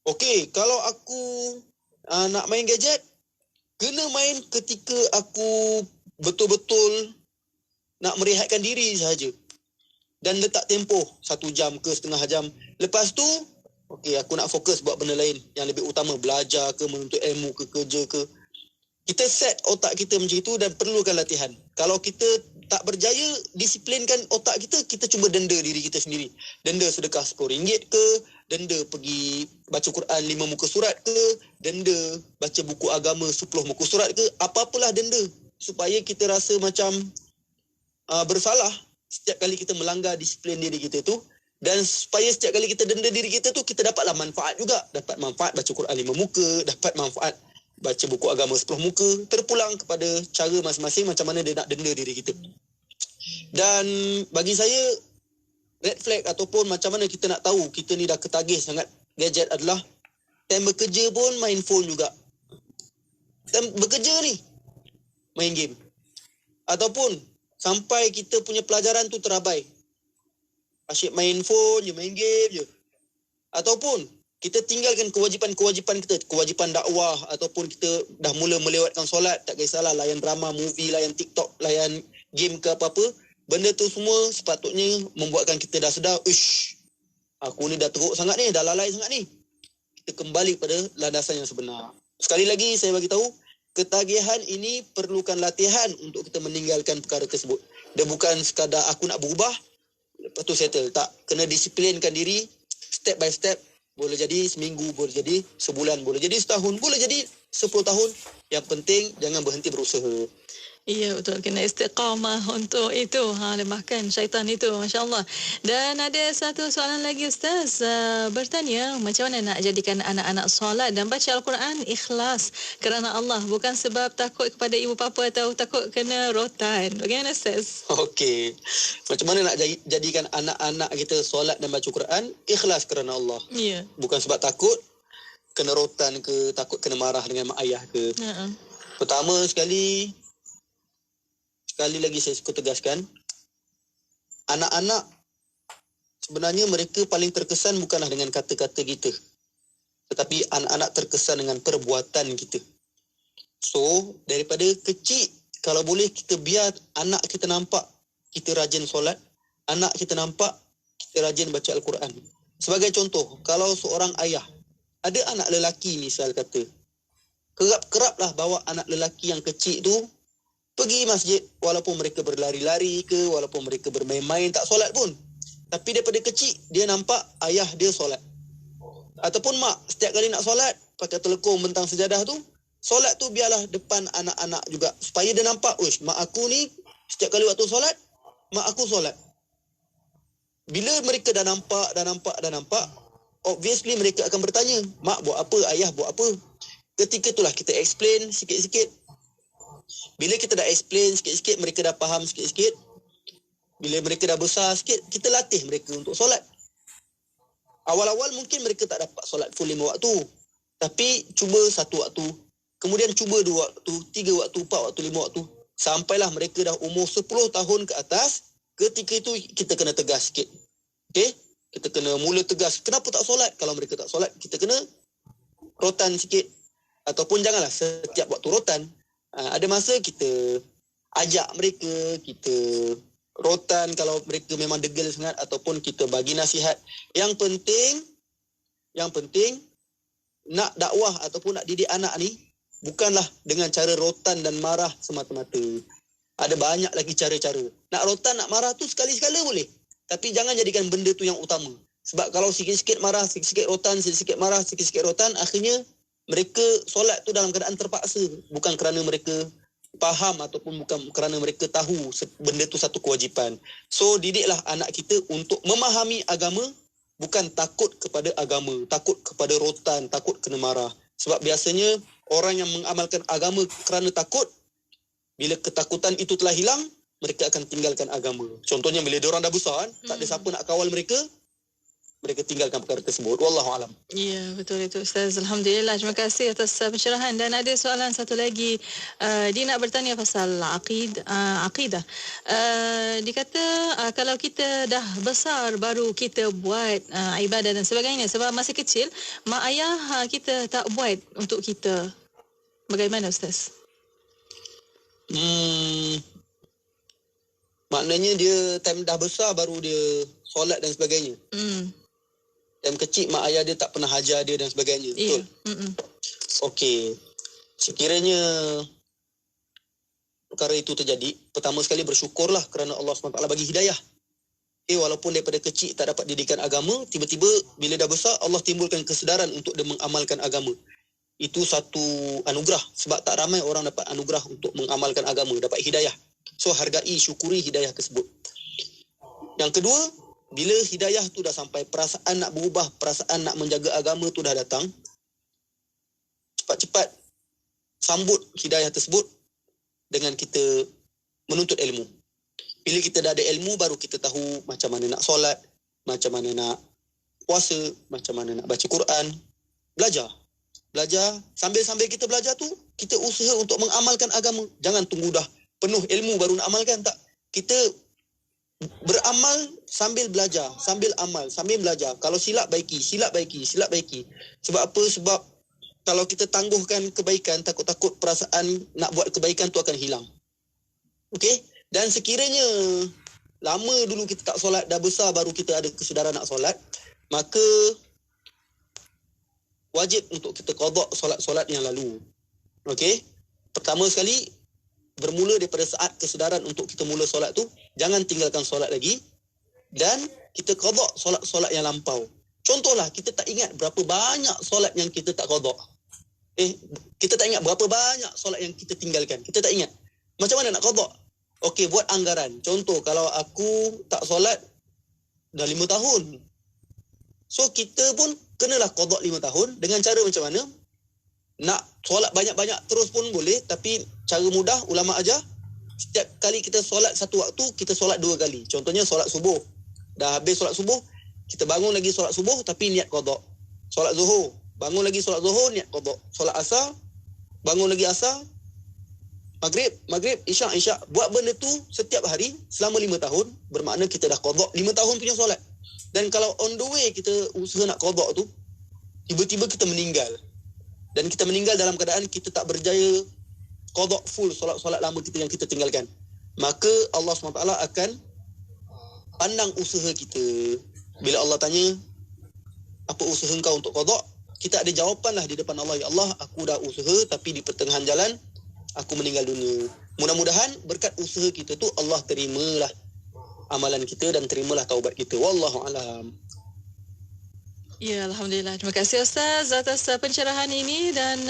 Okey, kalau aku nak main gadget, kena main ketika aku betul-betul nak merehatkan diri sahaja. Dan letak tempoh 1 jam ke setengah jam. Lepas tu, okey, aku nak fokus buat benda lain yang lebih utama. Belajar ke, menuntut ilmu ke, kerja ke. Kita set otak kita macam itu dan perlukan latihan. Kalau kita tak berjaya disiplinkan otak kita, kita cuba denda diri kita sendiri. Denda sedekah RM10 ke, denda pergi baca Quran 5 muka surat ke, denda baca buku agama 10 muka surat ke, apa-apalah denda. Supaya kita rasa macam bersalah setiap kali kita melanggar disiplin diri kita tu. Dan supaya setiap kali kita denda diri kita tu, kita dapatlah manfaat juga. Dapat manfaat baca Quran 5 muka, dapat manfaat baca buku agama 10 muka. Terpulang kepada cara masing-masing macam mana dia nak denda diri kita. Dan bagi saya, red flag ataupun macam mana kita nak tahu kita ni dah ketagih sangat gadget adalah time bekerja pun main phone juga. Time bekerja ni main game. Ataupun sampai kita punya pelajaran tu terabai, asyik main phone je, main game je. Ataupun kita tinggalkan kewajipan-kewajipan kita, kewajipan dakwah, ataupun kita dah mula melewatkan solat, tak kisahlah layan drama, movie, layan TikTok, layan game ke apa-apa. Benda tu semua sepatutnya membuatkan kita dah sedar, aku ni dah teruk sangat ni, dah lalai sangat ni. Kita kembali pada landasan yang sebenar. Sekali lagi saya bagi tahu, ketagihan ini perlukan latihan untuk kita meninggalkan perkara tersebut. Dia bukan sekadar aku nak berubah, lepas tu settle. Tak, kena disiplinkan diri step by step. Boleh jadi seminggu, boleh jadi sebulan, boleh jadi setahun, boleh jadi 10 tahun. Yang penting jangan berhenti berusaha. Ya, betul. Kena istiqamah untuk itu. Lemahkan syaitan itu. Masya Allah. Dan ada satu soalan lagi, Ustaz. Bertanya, macam mana nak jadikan anak-anak solat dan baca Al-Quran ikhlas kerana Allah. Bukan sebab takut kepada ibu bapa atau takut kena rotan. Bagaimana, Ustaz? Okey. Macam mana nak jadikan anak-anak kita solat dan baca Quran ikhlas kerana Allah. Ya. Bukan sebab takut kena rotan ke, takut kena marah dengan mak ayah ke. Pertama sekali lagi saya suka tegaskan, anak-anak sebenarnya mereka paling terkesan bukanlah dengan kata-kata kita, tetapi anak-anak terkesan dengan perbuatan kita. So, daripada kecil, kalau boleh kita biar anak kita nampak kita rajin solat, anak kita nampak kita rajin baca Al-Quran. Sebagai contoh, kalau seorang ayah ada anak lelaki misal kata, kerap-keraplah bawa anak lelaki yang kecil tu pergi masjid, walaupun mereka berlari-lari ke, walaupun mereka bermain-main, tak solat pun. Tapi daripada kecil, dia nampak ayah dia solat. Ataupun mak, setiap kali nak solat, pakai telekung bentang sejadah tu, solat tu biarlah depan anak-anak juga. Supaya dia nampak, uish, mak aku ni, setiap kali waktu solat, mak aku solat. Bila mereka dah nampak, obviously mereka akan bertanya, mak buat apa, ayah buat apa. Ketika itulah kita explain sikit-sikit. Bila kita dah explain sikit-sikit, mereka dah faham sikit-sikit. Bila mereka dah besar sikit, kita latih mereka untuk solat. Awal-awal mungkin mereka tak dapat solat full 5 waktu. Tapi cuba 1 waktu. Kemudian cuba 2 waktu, 3 waktu, 4 waktu, 5 waktu. Sampailah mereka dah umur 10 tahun ke atas. Ketika itu kita kena tegas sikit. Okey? Kita kena mula tegas. Kenapa tak solat? Kalau mereka tak solat, kita kena rotan sikit. Ataupun janganlah setiap waktu rotan. Ada masa kita ajak mereka, kita rotan kalau mereka memang degil sangat, ataupun kita bagi nasihat. Yang penting nak dakwah ataupun nak didik anak ni bukanlah dengan cara rotan dan marah semata-mata. Ada banyak lagi cara-cara. Nak rotan, nak marah tu sekali-sekala boleh. Tapi jangan jadikan benda tu yang utama. Sebab kalau sikit-sikit marah, sikit-sikit rotan, sikit-sikit marah, sikit-sikit rotan, akhirnya mereka solat tu dalam keadaan terpaksa. Bukan kerana mereka faham ataupun bukan kerana mereka tahu benda tu satu kewajipan. So, didiklah anak kita untuk memahami agama, bukan takut kepada agama, takut kepada rotan, takut kena marah. Sebab biasanya orang yang mengamalkan agama kerana takut, bila ketakutan itu telah hilang, mereka akan tinggalkan agama. Contohnya bila diorang dah besar, tak ada siapa nak kawal mereka tinggalkan perkara tersebut. Wallahualam. Ya, betul itu Ustaz. Alhamdulillah. Terima kasih atas pencerahan. Dan ada soalan satu lagi. Dia nak bertanya pasal akidah. Dia kata kalau kita dah besar baru kita buat ibadah dan sebagainya. Sebab masih kecil, mak ayah kita tak buat untuk kita. Bagaimana Ustaz? Maknanya dia time dah besar baru dia solat dan sebagainya. Time kecil mak ayah dia tak pernah hajar dia dan sebagainya. Betul? Okey. Sekiranya perkara itu terjadi, pertama sekali bersyukurlah kerana Allah SWT bagi hidayah. Walaupun daripada kecil tak dapat didikan agama, tiba-tiba bila dah besar Allah timbulkan kesedaran untuk dia mengamalkan agama. Itu satu anugerah. Sebab tak ramai orang dapat anugerah untuk mengamalkan agama, dapat hidayah. So hargai, syukuri hidayah tersebut. Yang kedua, bila hidayah tu dah sampai, perasaan nak berubah, perasaan nak menjaga agama tu dah datang, cepat-cepat sambut hidayah tersebut dengan kita menuntut ilmu. Bila kita dah ada ilmu, baru kita tahu macam mana nak solat, macam mana nak puasa, macam mana nak baca Quran. Belajar. Sambil-sambil kita belajar tu, kita usaha untuk mengamalkan agama. Jangan tunggu dah penuh ilmu baru nak amalkan. Tak. Kita beramal sambil belajar, sambil amal, sambil belajar. Kalau silap baiki. Sebab apa? Sebab kalau kita tangguhkan kebaikan, takut-takut perasaan nak buat kebaikan tu akan hilang. Okey? Dan sekiranya lama dulu kita tak solat, dah besar baru kita ada kesedaran nak solat, maka wajib untuk kita qada solat-solat yang lalu. Okey? Pertama sekali, bermula daripada saat kesedaran untuk kita mula solat tu, jangan tinggalkan solat lagi dan kita qada solat-solat yang lampau. Contohlah, kita tak ingat berapa banyak solat yang kita tak qada. Kita tak ingat berapa banyak solat yang kita tinggalkan. Kita tak ingat. Macam mana nak qada? Okey, buat anggaran. Contoh, kalau aku tak solat dah 5 tahun. So, kita pun kenalah qada 5 tahun dengan cara macam mana? Nak solat banyak-banyak terus pun boleh, tapi cara mudah ulama ajar, setiap kali kita solat satu waktu, kita solat 2 kali. Contohnya solat subuh. Dah habis solat subuh, kita bangun lagi solat subuh tapi niat qada. Solat zuhur, bangun lagi solat zuhur, niat qada. Solat asar, bangun lagi asar. Maghrib, isyak. Buat benda tu setiap hari selama 5 tahun, bermakna kita dah qada 5 tahun punya solat. Dan kalau on the way kita usaha nak qada tu, tiba-tiba kita meninggal. Dan kita meninggal dalam keadaan kita tak berjaya qada full solat-solat lama kita yang kita tinggalkan. Maka Allah SWT akan pandang usaha kita. Bila Allah tanya, apa usaha engkau untuk qada? Kita ada jawapanlah di depan Allah. Ya Allah, aku dah usaha tapi di pertengahan jalan aku meninggal dunia. Mudah-mudahan berkat usaha kita tu Allah terimalah amalan kita dan terimalah taubat kita. Wallahu alam. Ya, Alhamdulillah. Terima kasih Ustaz atas pencerahan ini. Dan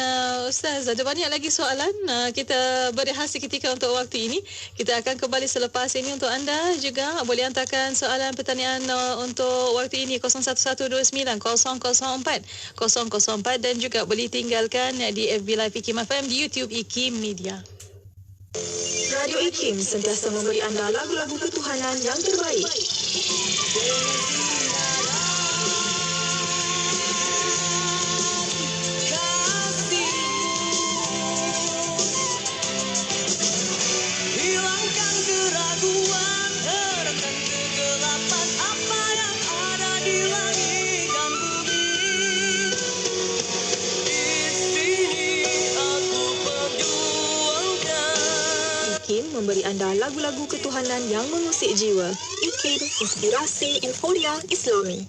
Ustaz, ada banyak lagi soalan. Kita berehat seketika untuk waktu ini. Kita akan kembali selepas ini. Untuk anda juga boleh hantarkan soalan pertanyaan untuk waktu ini 0129-004-004 dan juga boleh tinggalkan di FB Live IKIM FM, di YouTube IKIM Media. Radio IKIM sentiasa memberi anda lagu-lagu ketuhanan yang terbaik. Hilangkan keraguan, terangkan kegelapan apa yang ada di langit dan bumi. Di sini aku perjuangkan. IKIM memberi anda lagu-lagu ketuhanan yang mengusik jiwa. IKIM, inspirasi euforia Islami.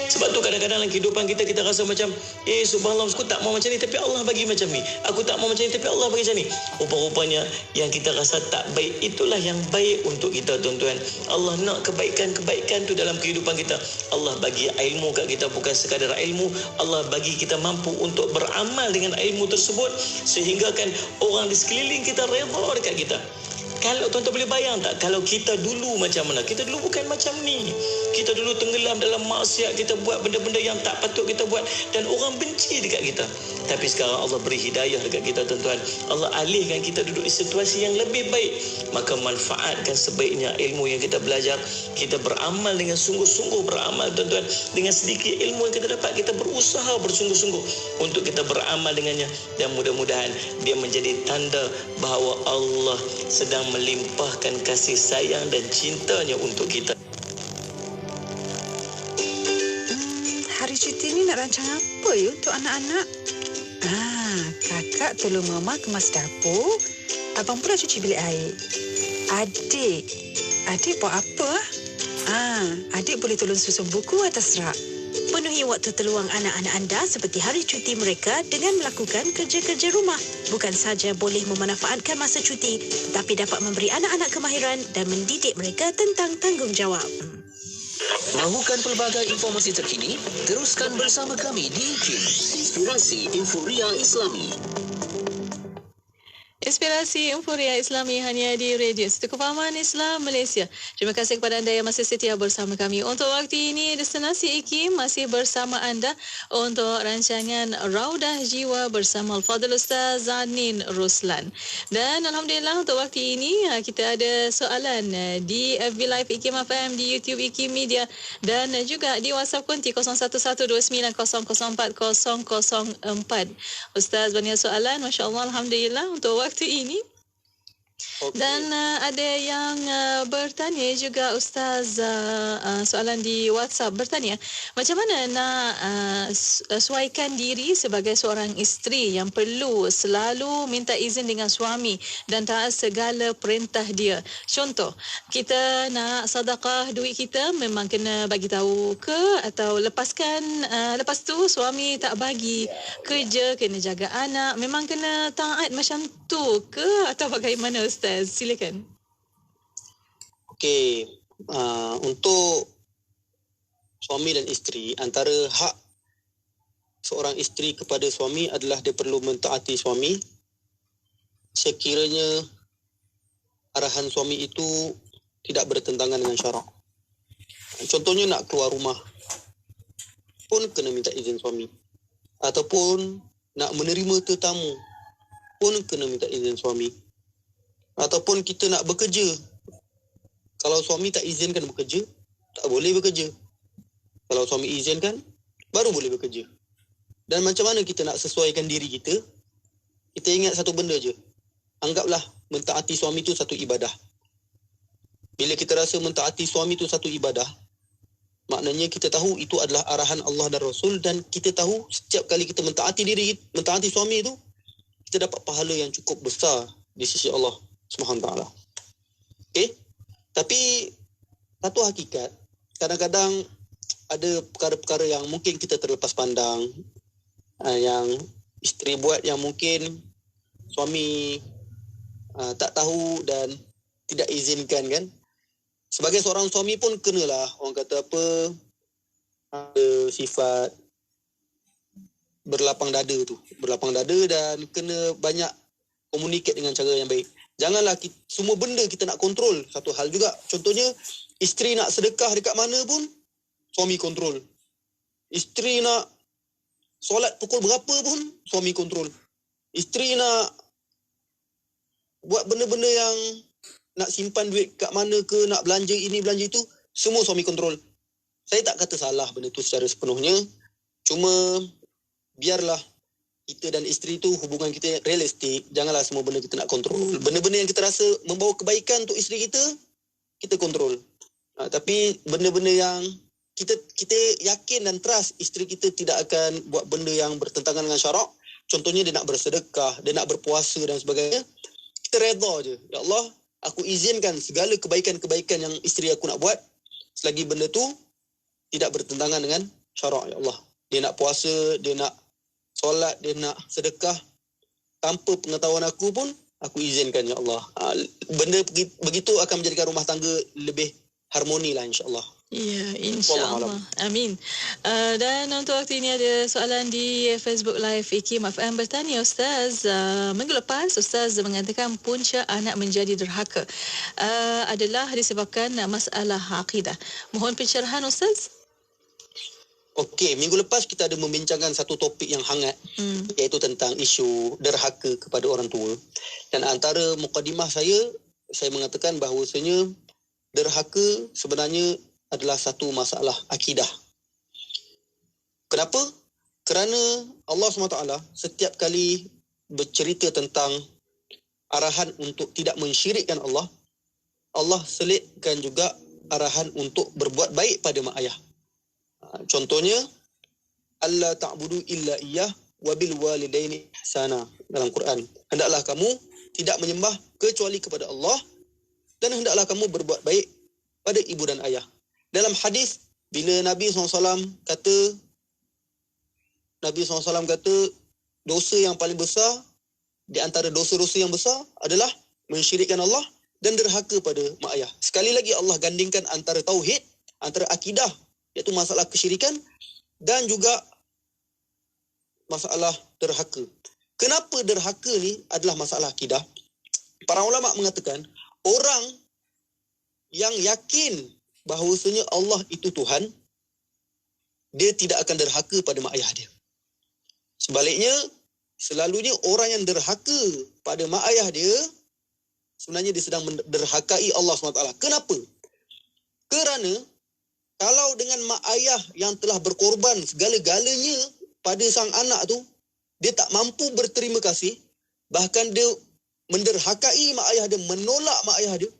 Sebab tu kadang-kadang dalam kehidupan kita rasa macam subhanallah, aku tak mau macam ni tapi Allah bagi macam ni. Aku tak mau macam ni tapi Allah bagi macam ni. Rupa-rupanya yang kita rasa tak baik, itulah yang baik untuk kita, tuan-tuan. Allah nak kebaikan-kebaikan tu dalam kehidupan kita. Allah bagi ilmu kat kita, bukan sekadar ilmu. Allah bagi kita mampu untuk beramal dengan ilmu tersebut sehingga kan orang di sekeliling kita redha dekat kita. Kalau tuan-tuan boleh bayang tak, kalau kita dulu macam mana? Kita dulu bukan macam ni. Kita dulu tenggelam dalam maksiat, kita buat benda-benda yang tak patut kita buat dan orang benci dekat kita. Tapi sekarang Allah beri hidayah dekat kita, tuan-tuan. Allah alihkan kita duduk di situasi yang lebih baik. Maka manfaatkan sebaiknya ilmu yang kita belajar. Kita beramal dengan sungguh-sungguh beramal, tuan-tuan. Dengan sedikit ilmu yang kita dapat, kita berusaha bersungguh-sungguh untuk kita beramal dengannya. Dan mudah-mudahan dia menjadi tanda bahawa Allah sedang melimpahkan kasih sayang dan cintanya untuk kita. Hari cuti ni nak rancang apa ya untuk anak-anak? Kakak tolong mama kemas dapur. Abang pula cuci bilik air. Adik buat apa? Adik boleh tolong susun buku atas rak. Penuhi waktu terluang anak-anak anda seperti hari cuti mereka dengan melakukan kerja-kerja rumah. Bukan saja boleh memanfaatkan masa cuti, tetapi dapat memberi anak-anak kemahiran dan mendidik mereka tentang tanggungjawab. Mahukan pelbagai informasi terkini? Teruskan bersama kami di IKIM, Inspirasi Euforia Islami. Inspirasi Euforia Islami hanya di Radio Satu Kefahaman Islam Malaysia. Terima kasih kepada anda yang masih setia bersama kami. Untuk waktu ini, Destinasi IKIM masih bersama anda untuk rancangan Raudah Jiwa bersama Al-Fadhil Ustaz Zanin Ruslan. Dan Alhamdulillah untuk waktu ini, kita ada soalan di FB Live IKIM FM, di YouTube IKIM Media dan juga di WhatsApp konti 0112900404. Ustaz banyak soalan, Masya Allah, Alhamdulillah untuk waktu ini. Dan ada yang bertanya juga Ustaz, soalan di WhatsApp bertanya, macam mana nak sesuaikan diri sebagai seorang isteri yang perlu selalu minta izin dengan suami dan taat segala perintah dia. Contoh, kita nak sedekah duit kita, memang kena bagi tahu ke atau lepaskan, lepas tu suami tak bagi, kerja kena jaga anak, memang kena taat macam tu ke atau bagaimana Ustaz? Silakan. Okey, untuk suami dan isteri, antara hak seorang isteri kepada suami adalah dia perlu mentaati suami sekiranya arahan suami itu tidak bertentangan dengan syarak. Contohnya nak keluar rumah pun kena minta izin suami. Ataupun nak menerima tetamu pun kena minta izin suami. Ataupun kita nak bekerja. Kalau suami tak izinkan bekerja, tak boleh bekerja. Kalau suami izinkan, baru boleh bekerja. Dan macam mana kita nak sesuaikan diri kita? Kita ingat satu benda je. Anggaplah mentaati suami itu satu ibadah. Bila kita rasa mentaati suami itu satu ibadah, maknanya kita tahu itu adalah arahan Allah dan Rasul, dan kita tahu setiap kali kita mentaati suami itu, kita dapat pahala yang cukup besar di sisi Allah Subhanahu Wa Taala. Okey? Tapi satu hakikat, kadang-kadang ada perkara-perkara yang mungkin kita terlepas pandang, yang isteri buat yang mungkin suami tak tahu dan tidak izinkan kan. Sebagai seorang suami pun kenalah, orang kata apa, ada sifat berlapang dada dan kena banyak komunikasi dengan cara yang baik. Janganlah semua benda kita nak kontrol. Satu hal juga, contohnya isteri nak sedekah dekat mana pun suami kontrol. Isteri nak solat pukul berapa pun suami kontrol. Isteri nak buat benda-benda yang nak simpan duit kat mana ke, nak belanja ini, belanja itu, semua suami kontrol. Saya tak kata salah benda tu secara sepenuhnya. Cuma biarlah kita dan isteri tu hubungan kita realistik. Janganlah semua benda kita nak kontrol. Benda-benda yang kita rasa membawa kebaikan untuk isteri kita, kita kontrol. Tapi benda-benda yang kita yakin dan trust isteri kita tidak akan buat benda yang bertentangan dengan syarak. Contohnya dia nak bersedekah, dia nak berpuasa dan sebagainya. Kita redha je. Ya Allah, aku izinkan segala kebaikan-kebaikan yang isteri aku nak buat selagi benda tu tidak bertentangan dengan syarak. Ya Allah, dia nak puasa, dia nak solat, dia nak sedekah, tanpa pengetahuan aku pun aku izinkan, ya Allah. Benda begitu akan menjadikan rumah tangga lebih harmoni lah, insya-Allah. Ya, insya-Allah. Amin. Dan untuk waktu ini ada soalan di Facebook Live IKIM FM bertanya, Ustaz, minggu lepas Ustaz mengatakan punca anak menjadi derhaka adalah disebabkan masalah akidah. Mohon pencerahan, Ustaz. Okey, minggu lepas kita ada membincangkan satu topik yang hangat, iaitu tentang isu derhaka kepada orang tua. Dan antara mukadimah saya mengatakan bahawasanya derhaka sebenarnya adalah satu masalah akidah. Kenapa? Kerana Allah SWT setiap kali bercerita tentang arahan untuk tidak mensyirikkan Allah, Allah selitkan juga arahan untuk berbuat baik pada mak ayah. Contohnya, Allah ta'budu illa iyyah wa bil walidaini ihsana dalam Quran. Hendaklah kamu tidak menyembah kecuali kepada Allah dan hendaklah kamu berbuat baik pada ibu dan ayah. Dalam hadis, bila Nabi SAW kata dosa yang paling besar di antara dosa-dosa yang besar adalah mensyirikkan Allah dan derhaka pada mak ayah. Sekali lagi Allah gandingkan antara tauhid, antara akidah, iaitu masalah kesyirikan, dan juga masalah derhaka. Kenapa derhaka ni adalah masalah akidah? Para ulama mengatakan, orang yang yakin bahawasanya Allah itu Tuhan, dia tidak akan derhaka pada mak ayah dia. Sebaliknya, selalunya orang yang derhaka pada mak ayah dia, sebenarnya dia sedang menderhakai Allah SWT. Kenapa? Kerana kalau dengan mak ayah yang telah berkorban segala-galanya pada sang anak tu, dia tak mampu berterima kasih, bahkan dia menderhakai mak ayah dia, menolak mak ayah dia,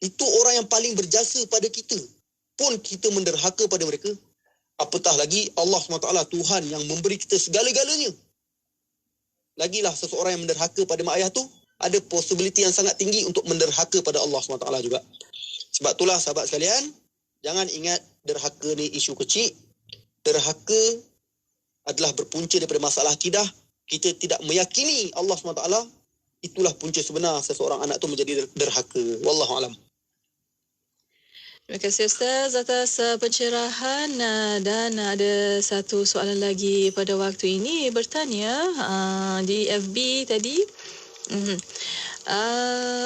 itu orang yang paling berjasa pada kita. Pun kita menderhaka pada mereka, apatah lagi Allah SWT, Tuhan yang memberi kita segala-galanya. Lagilah seseorang yang menderhaka pada mak ayah tu, ada possibility yang sangat tinggi untuk menderhaka pada Allah SWT juga. Sebab itulah sahabat sekalian, jangan ingat derhaka ni isu kecil. Derhaka adalah berpunca daripada masalah akidah. Kita tidak meyakini Allah SWT, itulah punca sebenar seseorang anak tu menjadi derhaka. Wallahualam. Terima kasih Ustaz atas pencerahan dan ada satu soalan lagi pada waktu ini bertanya di FB tadi.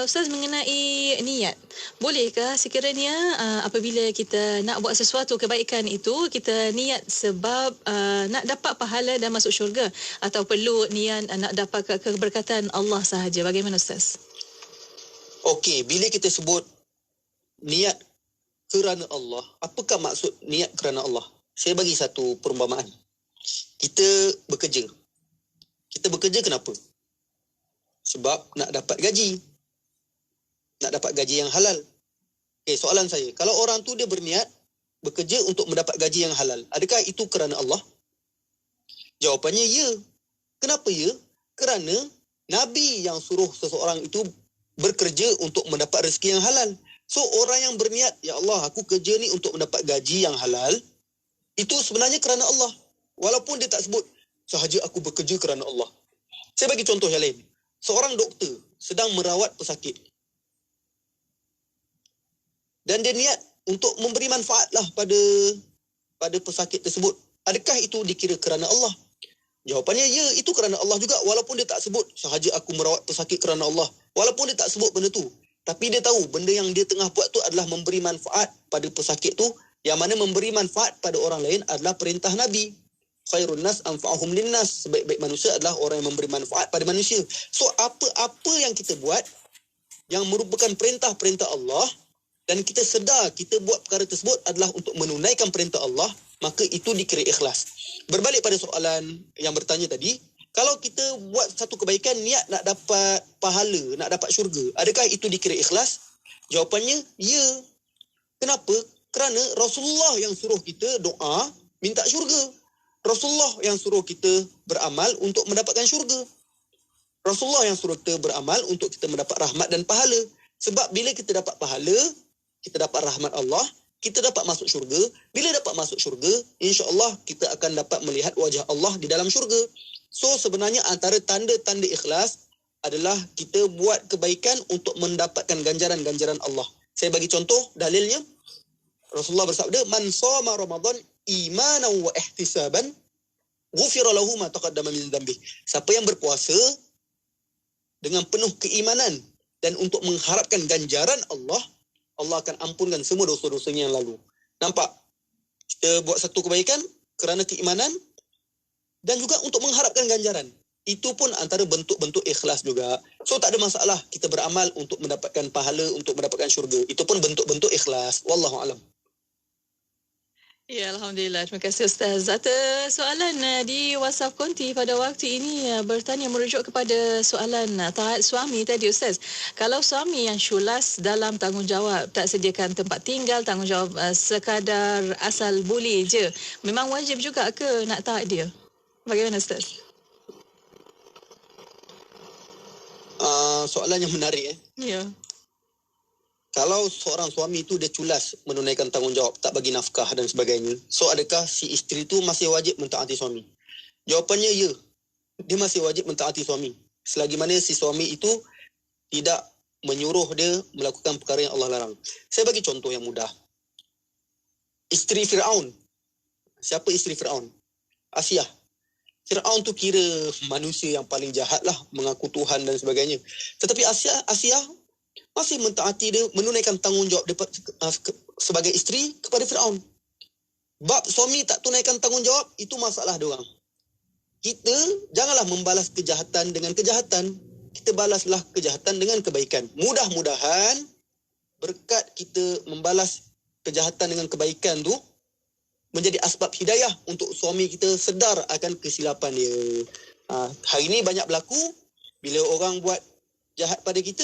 Ustaz mengenai niat. Bolehkah sekiranya apabila kita nak buat sesuatu kebaikan itu kita niat sebab nak dapat pahala dan masuk syurga atau perlu niat nak dapat keberkatan Allah sahaja? Bagaimana Ustaz? Okey, bila kita sebut niat kerana Allah, apakah maksud niat kerana Allah? Saya bagi satu perumpamaan. Kita bekerja. Kita bekerja kenapa? Sebab nak dapat gaji. Nak dapat gaji yang halal. Okey, soalan saya, kalau orang tu dia berniat bekerja untuk mendapat gaji yang halal, adakah itu kerana Allah? Jawapannya ya. Kenapa ya? Kerana Nabi yang suruh seseorang itu bekerja untuk mendapat rezeki yang halal. So, orang yang berniat, ya Allah, aku kerja ni untuk mendapat gaji yang halal, itu sebenarnya kerana Allah. Walaupun dia tak sebut, sahaja aku bekerja kerana Allah. Saya bagi contoh yang lain. Seorang doktor sedang merawat pesakit. Dan dia niat untuk memberi manfaat lah pada pesakit tersebut. Adakah itu dikira kerana Allah? Jawapannya, ya, itu kerana Allah juga. Walaupun dia tak sebut, sahaja aku merawat pesakit kerana Allah. Walaupun dia tak sebut benda tu. Tapi dia tahu benda yang dia tengah buat tu adalah memberi manfaat pada pesakit tu, yang mana memberi manfaat pada orang lain adalah perintah Nabi. Khairun nas anfa'uhum linnas. Sebaik-baik manusia adalah orang yang memberi manfaat pada manusia. So, apa-apa yang kita buat yang merupakan perintah-perintah Allah dan kita sedar kita buat perkara tersebut adalah untuk menunaikan perintah Allah, maka itu dikira ikhlas. Berbalik pada soalan yang bertanya tadi, kalau kita buat satu kebaikan, niat nak dapat pahala, nak dapat syurga, adakah itu dikira ikhlas? Jawapannya, ya. Kenapa? Kerana Rasulullah yang suruh kita doa, minta syurga. Rasulullah yang suruh kita beramal untuk mendapatkan syurga. Rasulullah yang suruh kita beramal untuk kita mendapat rahmat dan pahala. Sebab bila kita dapat pahala, kita dapat rahmat Allah, kita dapat masuk syurga. Bila dapat masuk syurga, insya-Allah kita akan dapat melihat wajah Allah di dalam syurga. So, sebenarnya antara tanda-tanda ikhlas adalah kita buat kebaikan untuk mendapatkan ganjaran-ganjaran Allah. Saya bagi contoh, dalilnya, Rasulullah bersabda, Man shoma Ramadan imanan wa ihtisaban, ghufira lahu ma taqaddama min dhanbi. Siapa yang berpuasa dengan penuh keimanan dan untuk mengharapkan ganjaran Allah, Allah akan ampunkan semua dosa-dosanya yang lalu. Nampak? Kita buat satu kebaikan kerana keimanan dan juga untuk mengharapkan ganjaran. Itu pun antara bentuk-bentuk ikhlas juga. So, tak ada masalah kita beramal untuk mendapatkan pahala, untuk mendapatkan syurga. Itu pun bentuk-bentuk ikhlas. Wallahu a'lam. Ya, Alhamdulillah. Terima kasih Ustaz. Atas soalan di WhatsApp Konti pada waktu ini bertanya merujuk kepada soalan taat suami tadi Ustaz. Kalau suami yang syulas dalam tanggungjawab, tak sediakan tempat tinggal, tanggungjawab sekadar asal boleh je, memang wajib juga ke nak taat dia? Bagaimana Ustaz? Soalan yang menarik. Ya. Kalau seorang suami itu dia culas menunaikan tanggungjawab, tak bagi nafkah dan sebagainya, so adakah si isteri itu masih wajib mentaati suami? Jawapannya ya. Dia masih wajib mentaati suami. Selagi mana si suami itu tidak menyuruh dia melakukan perkara yang Allah larang. Saya bagi contoh yang mudah. Isteri Fir'aun. Siapa isteri Fir'aun? Asiyah. Fir'aun tu kira manusia yang paling jahat lah, mengaku Tuhan dan sebagainya. Tetapi Asiyah masih mentaati dia, menunaikan tanggungjawab dia sebagai isteri kepada Fir'aun. Bab suami tak tunaikan tanggungjawab, itu masalah dia orang. Kita janganlah membalas kejahatan dengan kejahatan. Kita balaslah kejahatan dengan kebaikan. Mudah-mudahan berkat kita membalas kejahatan dengan kebaikan tu menjadi asbab hidayah untuk suami kita sedar akan kesilapan dia. Hari ini banyak berlaku, bila orang buat jahat pada kita,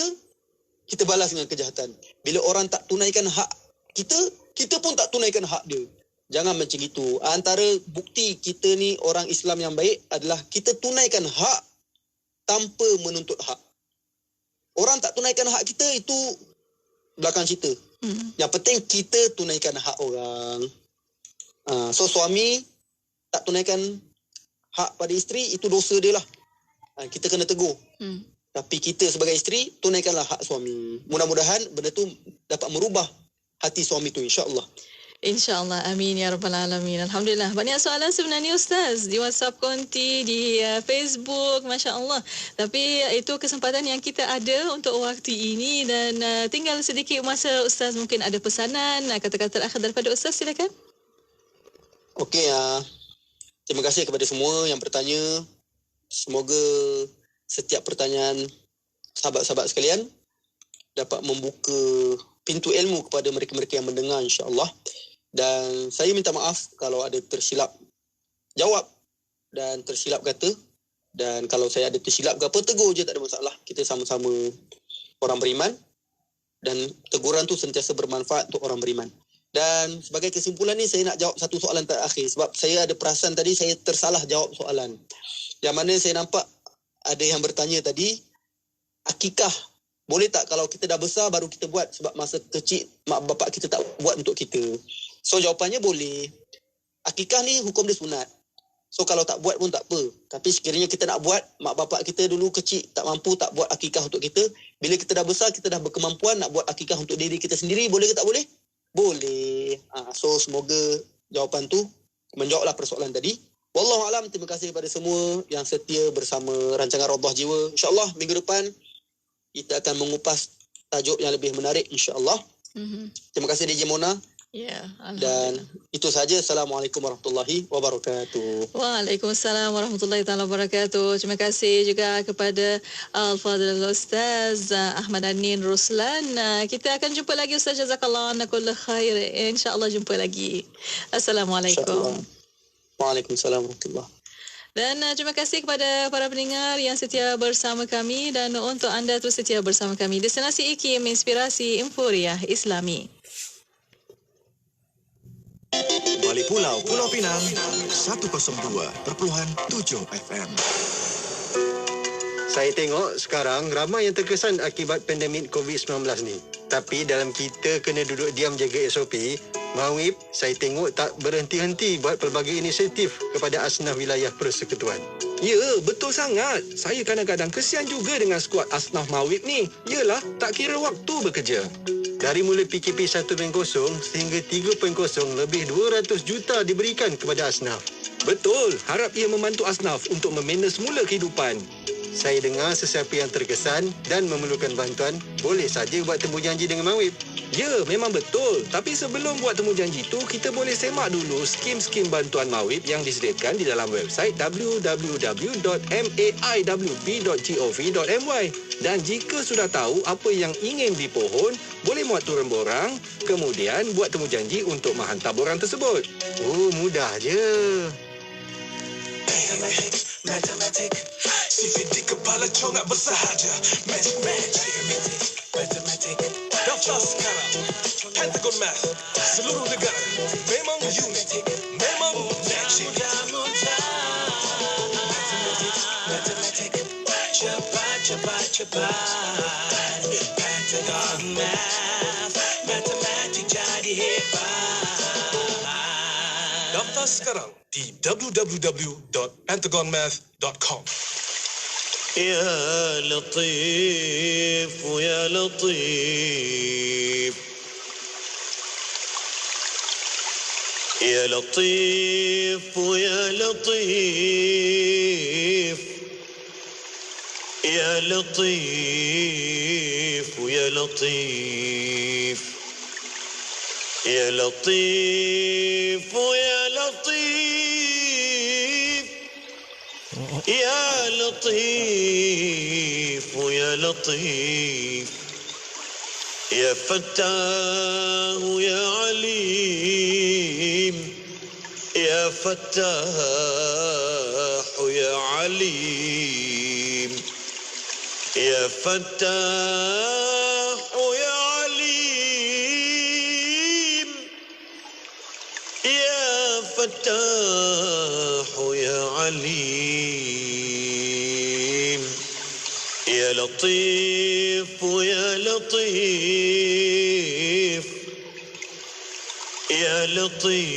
kita balas dengan kejahatan. Bila orang tak tunaikan hak kita, kita pun tak tunaikan hak dia. Jangan macam itu. Antara bukti kita ni orang Islam yang baik adalah kita tunaikan hak tanpa menuntut hak. Orang tak tunaikan hak kita, itu belakang cerita. Yang penting kita tunaikan hak orang. So, suami tak tunaikan hak pada isteri, itu dosa dia lah. Kita kena tegur. Tapi kita sebagai isteri, tunaikanlah hak suami. Mudah-mudahan benda tu dapat merubah hati suami tu, insya-Allah. InsyaAllah. Amin ya rabbal alamin. Alhamdulillah. Banyak soalan sebenarnya Ustaz di WhatsApp konti, di Facebook, Masya Allah. Tapi itu kesempatan yang kita ada untuk waktu ini dan tinggal sedikit masa Ustaz. Mungkin ada pesanan, kata-kata akhir daripada Ustaz, silakan. Okey, terima kasih kepada semua yang bertanya. Semoga setiap pertanyaan sahabat-sahabat sekalian dapat membuka pintu ilmu kepada mereka-mereka yang mendengar, insya-Allah. Dan saya minta maaf kalau ada tersilap jawab dan tersilap kata. Dan kalau saya ada tersilap ke apa, tegur je, tak ada masalah. Kita sama-sama orang beriman dan teguran tu sentiasa bermanfaat untuk orang beriman. Dan sebagai kesimpulan ni, saya nak jawab satu soalan terakhir. Sebab saya ada perasan tadi saya tersalah jawab soalan. Yang mana saya nampak ada yang bertanya tadi, akikah boleh tak kalau kita dah besar baru kita buat, sebab masa kecil mak bapak kita tak buat untuk kita? So jawapannya boleh. Akikah ni hukum dia sunat. So kalau tak buat pun tak apa. Tapi sekiranya kita nak buat, mak bapak kita dulu kecil tak mampu, tak buat akikah untuk kita. Bila kita dah besar, kita dah berkemampuan nak buat akikah untuk diri kita sendiri, boleh ke tak boleh? Boleh. So semoga jawapan tu menjawablah persoalan tadi. Wallahualam. Terima kasih kepada semua yang setia bersama rancangan Rawdah Jiwa. InsyaAllah minggu depan kita akan mengupas tajuk yang lebih menarik, insyaAllah. Terima kasih DJ Mona. Ya, dan itu saja. Assalamualaikum warahmatullahi wabarakatuh. Waalaikumsalam warahmatullahi wabarakatuh. Terima kasih juga kepada Al-Fadhil Ustaz Ahmad Anin Ruslan. Kita akan jumpa lagi Ustaz. Jazakallah anna kulla khair. InsyaAllah jumpa lagi. Assalamualaikum. Waalaikumsalam warahmatullahi. Dan terima kasih kepada para pendengar yang setia bersama kami, dan untuk anda terus setia bersama kami. Destinasi IKIM, inspirasi Inforia Islami. Balik Pulau, Pulau Pinang, 102.7 FM. Saya tengok sekarang ramai yang terkesan akibat pandemik COVID-19 ni. Tapi dalam kita kena duduk diam jaga SOP, Mawib, saya tengok tak berhenti-henti buat pelbagai inisiatif kepada asnaf wilayah persekutuan. Ya, betul sangat. Saya kadang-kadang kesian juga dengan skuad asnaf Mawib ni. Yalah, tak kira waktu bekerja. Dari mula PKP 1.0 sehingga 3.0, lebih 200 juta diberikan kepada asnaf. Betul, harap ia membantu asnaf untuk membina semula kehidupan. Saya dengar sesiapa yang terkesan dan memerlukan bantuan, boleh saja buat temu janji dengan Mawib. Ya, memang betul. Tapi sebelum buat temu janji tu, kita boleh semak dulu skim-skim bantuan Mawib yang disediakan di dalam website www.maiwb.gov.my. Dan jika sudah tahu apa yang ingin dipohon, boleh muat turun borang, kemudian buat temu janji untuk menghantar borang tersebut. Oh, mudah je. Matematik, CV di kepala congak bersahaja. Matematik, daftar sekarang. Pentagon Math, seluruh negara memang unik, memang mudah. Matematik, cepat. Pentagon Math, matematik jadi hebat. Daftar sekarang di www.pentagonmath.com. يا لطيف ويا لطيف يا لطيف ويا لطيف يا لطيف ويا لطيف يا لطيف ويا لطيف يا لطيف ويا لطيف يا فتاه يا عليم يا فتاح يا عليم يا فتاح يا عليم يا فتاح يا عليم يا لطيف يا لطيف يا لطيف